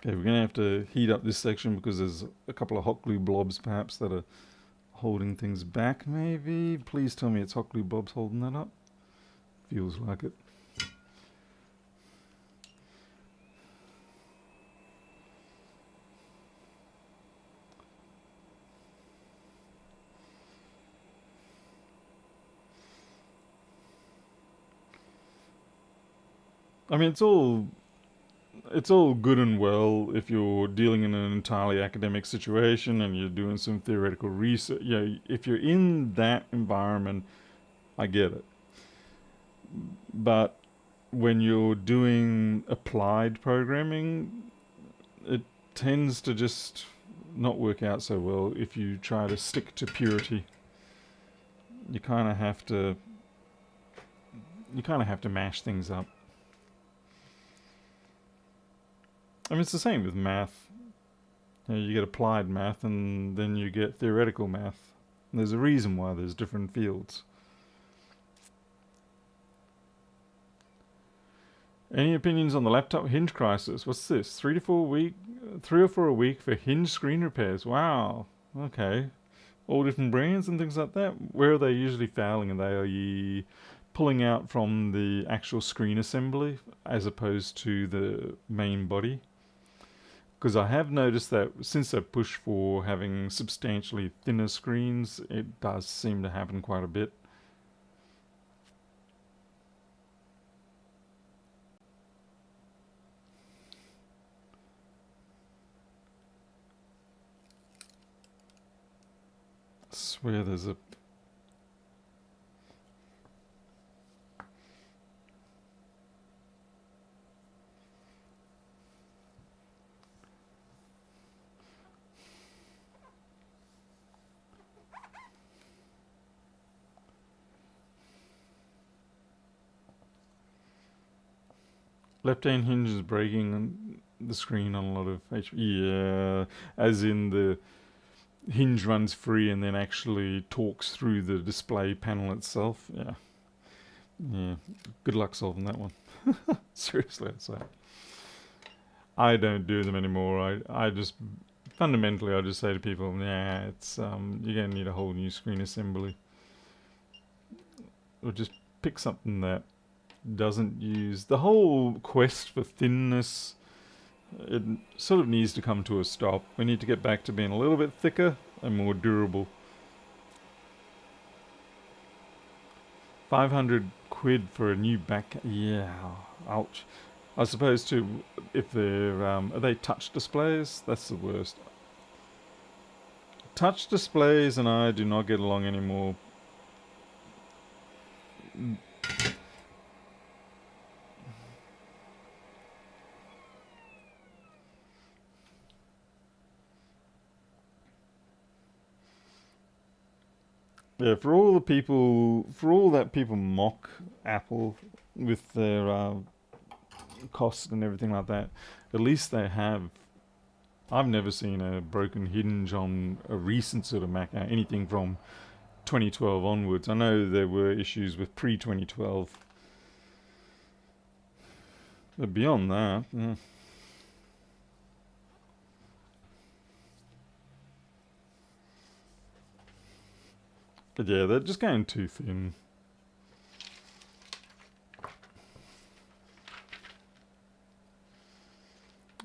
Okay, we're going to have to heat up this section because there's a couple of hot glue blobs perhaps that are holding things back maybe. Please tell me it's hot glue blobs holding that up. Feels like it. I mean, it's all good and well if you're dealing in an entirely academic situation and you're doing some theoretical research. Yeah, if you're in that environment, I get it. But when you're doing applied programming, it tends to just not work out so well if you try to stick to purity. You kind of have to mash things up. I mean, it's the same with math. You get applied math and then you get theoretical math. And there's a reason why there's different fields. Any opinions on the laptop hinge crisis? What's this? 3 or 4 a week for hinge screen repairs. Wow. Okay. All different brands and things like that. Where are they usually failing? Are you pulling out from the actual screen assembly as opposed to the main body? Because I have noticed that since they push for having substantially thinner screens, it does seem to happen quite a bit. I swear there's a... Left-hand hinge is breaking on the screen on a lot of HP. Yeah, as in the hinge runs free and then actually talks through the display panel itself. Yeah. Yeah. Good luck solving that one. Seriously, I'd say. I don't do them anymore. I just fundamentally I just say to people, yeah, it's you're gonna need a whole new screen assembly. Or just pick something that doesn't use the whole quest for thinness. It sort of needs to come to a stop. We need to get back to being a little bit thicker and more durable. 500 quid for a new back. Yeah, ouch. I suppose too, if they're are they touch displays? That's the worst. Touch displays and I do not get along anymore. Yeah, for all that people mock Apple with their costs and everything like that, at least they have. I've never seen a broken hinge on a recent sort of Mac, anything from 2012 onwards. I know there were issues with pre-2012, but beyond that, yeah. But yeah, they're just going too thin.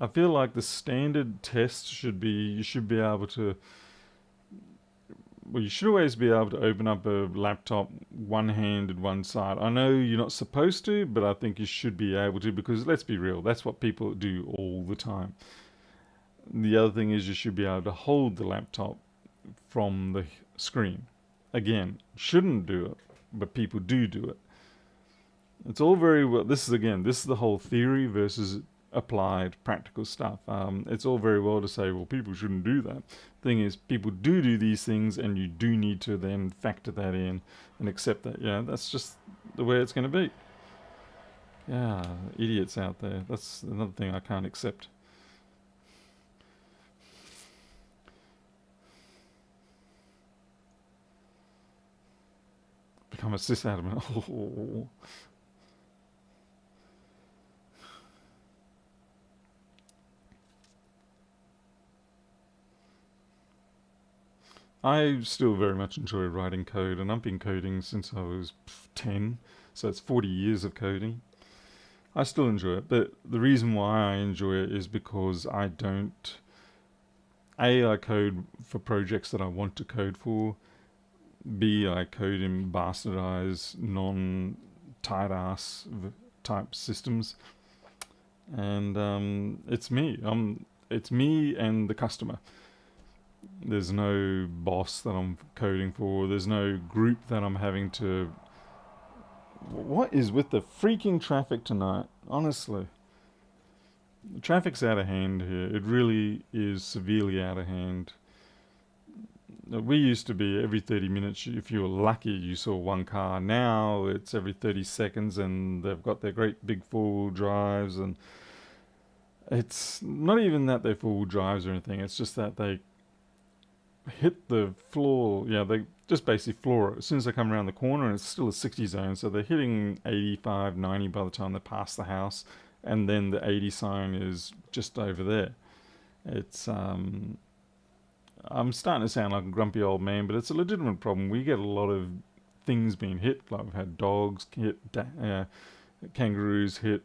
I feel like the standard test should be, you should be able to, well, you should always be able to open up a laptop one-handed one side. I know you're not supposed to, but I think you should be able to, because let's be real, that's what people do all the time. The other thing is you should be able to hold the laptop from the screen. Again, shouldn't do it, but people do it. It's all very well. This is the whole theory versus applied practical stuff. It's all very well to say, well, people shouldn't do that. Thing is, people do these things, and you do need to then factor that in and accept that. Yeah, that's just the way it's going to be. Yeah, idiots out there. That's another thing I can't accept. Become a cis adamant. Oh. I still very much enjoy writing code, and I've been coding since I was 10, so it's 40 years of coding. I still enjoy it, but the reason why I enjoy it is because I don't. I code for projects that I want to code for. B, I code in bastardized, non-tight ass type systems, and it's me. It's me and the customer. There's no boss that I'm coding for. There's no group that I'm having to. What is with the freaking traffic tonight? Honestly, the traffic's out of hand here. It really is severely out of hand. We used to be every 30 minutes, if you were lucky, you saw one car. Now it's every 30 seconds, and they've got their great big four-wheel drives, and it's not even that they're four-wheel drives or anything. It's just that they hit the floor. Yeah, they just basically floor it as soon as they come around the corner, and it's still a 60 zone, so they're hitting 85, 90 by the time they pass the house, and then the 80 sign is just over there. It's I'm starting to sound like a grumpy old man, but it's a legitimate problem. We get a lot of things being hit. Like we've had dogs hit, kangaroos hit,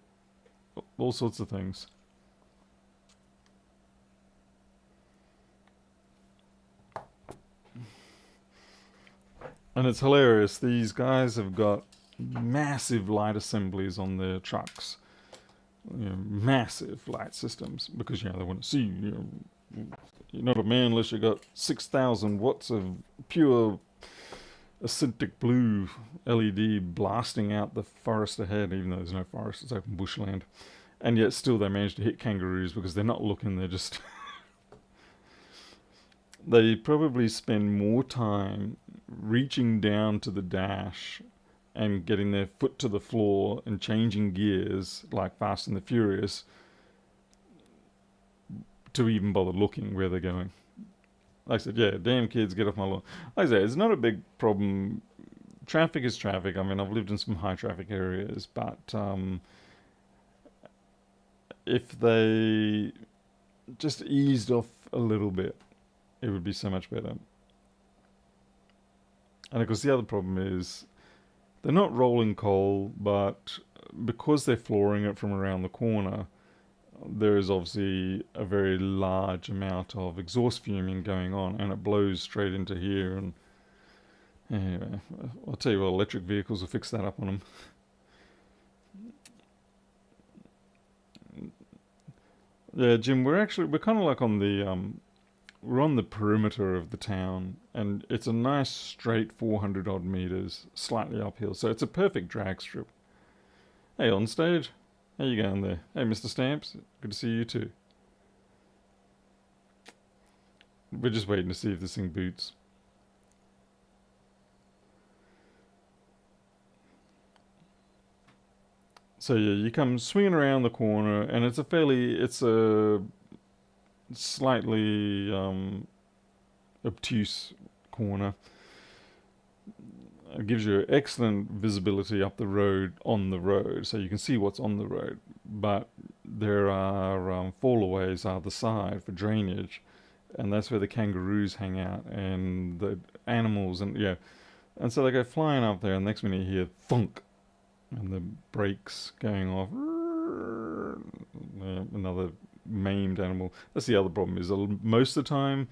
all sorts of things. And it's hilarious. These guys have got massive light assemblies on their trucks. Massive light systems, because they want to see. You're not a man unless you got 6,000 watts of pure acidic blue LED blasting out the forest ahead, even though there's no forest, it's open bushland. And yet still they manage to hit kangaroos because they're not looking, they're just... They probably spend more time reaching down to the dash and getting their foot to the floor and changing gears like Fast and the Furious to even bother looking where they're going. Like I said, yeah, damn kids, get off my lawn. Like I said, it's not a big problem. Traffic is traffic. I mean, I've lived in some high traffic areas, but if they just eased off a little bit, it would be so much better. And of course, the other problem is they're not rolling coal, but because they're flooring it from around the corner, there is obviously a very large amount of exhaust fuming going on, and it blows straight into here. And anyway, I'll tell you what, electric vehicles will fix that up on them. Yeah, Jim, we're kind of like on the we're on the perimeter of the town, and it's a nice straight 400 odd meters, slightly uphill, so it's a perfect drag strip. Hey, on stage. How you going there? Hey, Mr. Stamps. Good to see you too. We're just waiting to see if this thing boots. So yeah, you come swinging around the corner, and it's a slightly obtuse corner. It gives you excellent visibility up the road, on the road, so you can see what's on the road. But there are fall-aways either side for drainage, and that's where the kangaroos hang out, and the animals, and so they go flying up there, and next minute you hear thunk, and the brakes going off. Another maimed animal. That's the other problem, is most of the time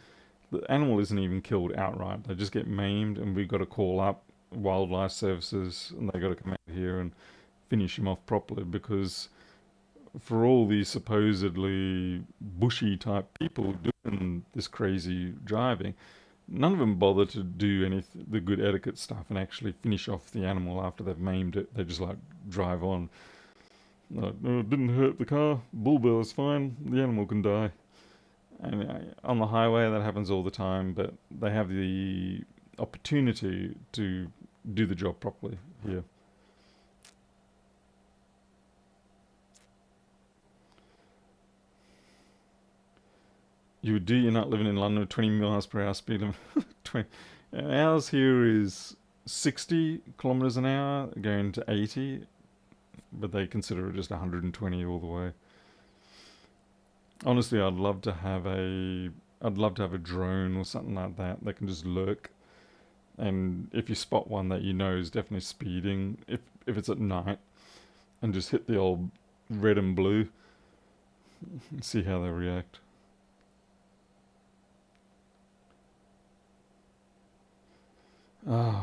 the animal isn't even killed outright. They just get maimed, and we've got to call up wildlife services, and they got to come out here and finish him off properly, because for all these supposedly bushy type people doing this crazy driving, none of them bother to do the good etiquette stuff and actually finish off the animal after they've maimed it. They just like drive on. No, it didn't hurt the car. Bull bell is fine. The animal can die. And on the highway, that happens all the time, but they have the opportunity to do the job properly here. You would do, you're not living in London with 20 miles per hour speed limit. 20. Ours here is 60 kilometers an hour going to 80, but they consider it just 120 all the way. Honestly, I'd love to have a drone or something like that that can just lurk. And if you spot one that you know is definitely speeding, if it's at night, and just hit the old red and blue and see how they react.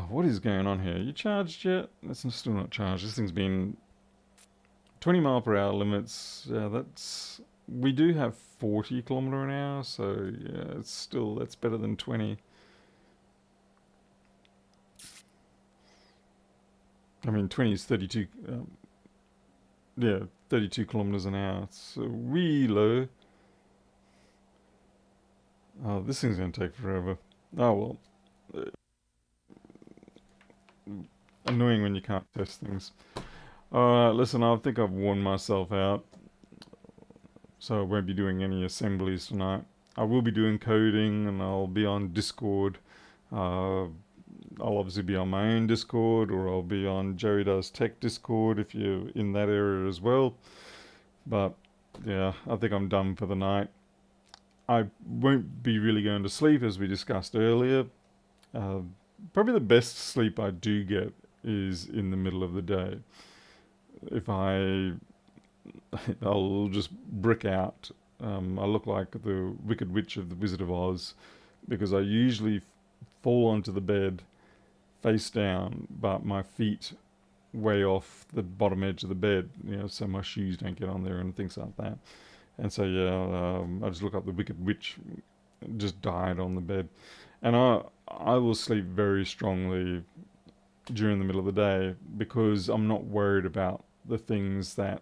What is going on here? You charged yet? It's still not charged. This thing's been 20 mile per hour limits. Yeah, we do have 40 kilometer an hour, so yeah, that's better than 20. I mean, 20 is 32. Yeah, 32 kilometers an hour. It's wee low. Oh, this thing's gonna take forever. Oh well. Annoying when you can't test things. Alright, listen, I think I've worn myself out, so I won't be doing any assemblies tonight. I will be doing coding, and I'll be on Discord. I'll obviously be on my own Discord, or I'll be on Joey Does Tech Discord if you're in that area as well. But yeah, I think I'm done for the night. I won't be really going to sleep, as we discussed earlier. Probably the best sleep I do get is in the middle of the day. I'll just brick out. I look like the Wicked Witch of the Wizard of Oz, because I usually fall onto the bed face down, but my feet way off the bottom edge of the bed, so my shoes don't get on there and things like that. And so I just look up the Wicked Witch, just died on the bed, and I will sleep very strongly during the middle of the day, because I'm not worried about the things that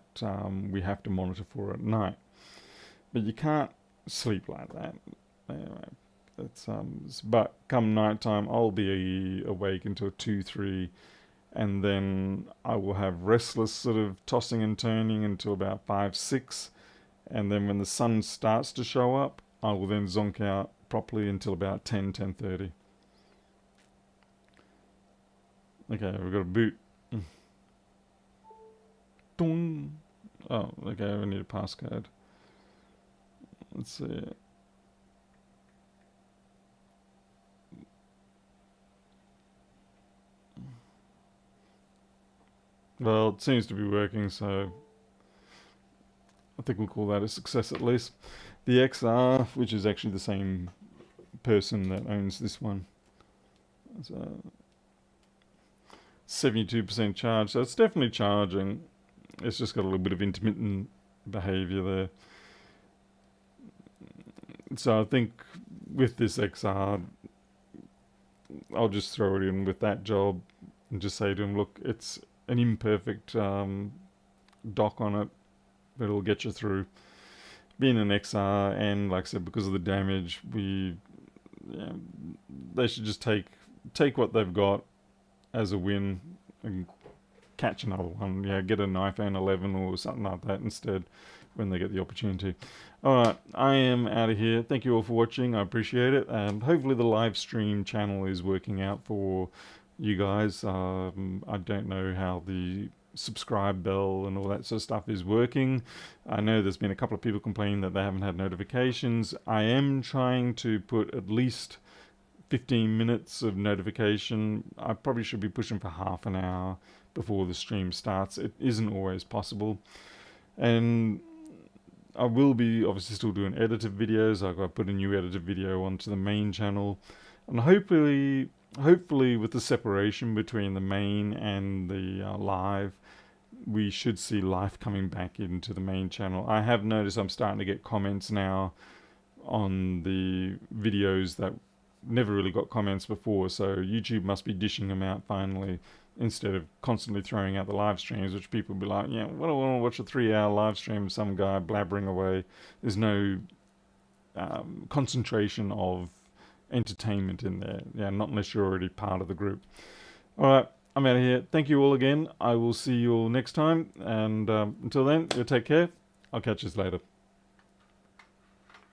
we have to monitor for at night. But you can't sleep like that. Anyway, but come nighttime, I'll be awake until 2, 3, and then I will have restless sort of tossing and turning until about 5, 6, and then when the sun starts to show up, I will then zonk out properly until about 10, 10:30. Okay, we've got a boot. Dong. Oh, okay, we need a passcode. Let's see. Well, it seems to be working, so I think we'll call that a success at least. The XR, which is actually the same person that owns this one. So 72% charge, so it's definitely charging. It's just got a little bit of intermittent behavior there. So I think with this XR, I'll just throw it in with that job and just say to him, look, it's an imperfect dock on it, but it'll get you through. Being an XR, and like I said, because of the damage, they should just take what they've got as a win and catch another one. Yeah, get an iPhone 11 or something like that instead when they get the opportunity. Alright, I am out of here. Thank you all for watching. I appreciate it. And hopefully the live stream channel is working out for you guys. I don't know how the subscribe bell and all that sort of stuff is working. I know there's been a couple of people complaining that they haven't had notifications. I am trying to put at least 15 minutes of notification. I probably should be pushing for half an hour before the stream starts. It isn't always possible. And I will be obviously still doing edited videos. I've got to put a new edited video onto the main channel. And hopefully with the separation between the main and the live, we should see life coming back into the main channel. I have noticed I'm starting to get comments now on the videos that never really got comments before, so YouTube must be dishing them out finally. instead of constantly throwing out the live streams, which people be like, yeah, what do I want to watch a 3-hour live stream of some guy blabbering away? There's no concentration of entertainment in there. Yeah, not unless you're already part of the group. All right, I'm out of here. Thank you all again. I will see you all next time. And until then, you take care. I'll catch you later.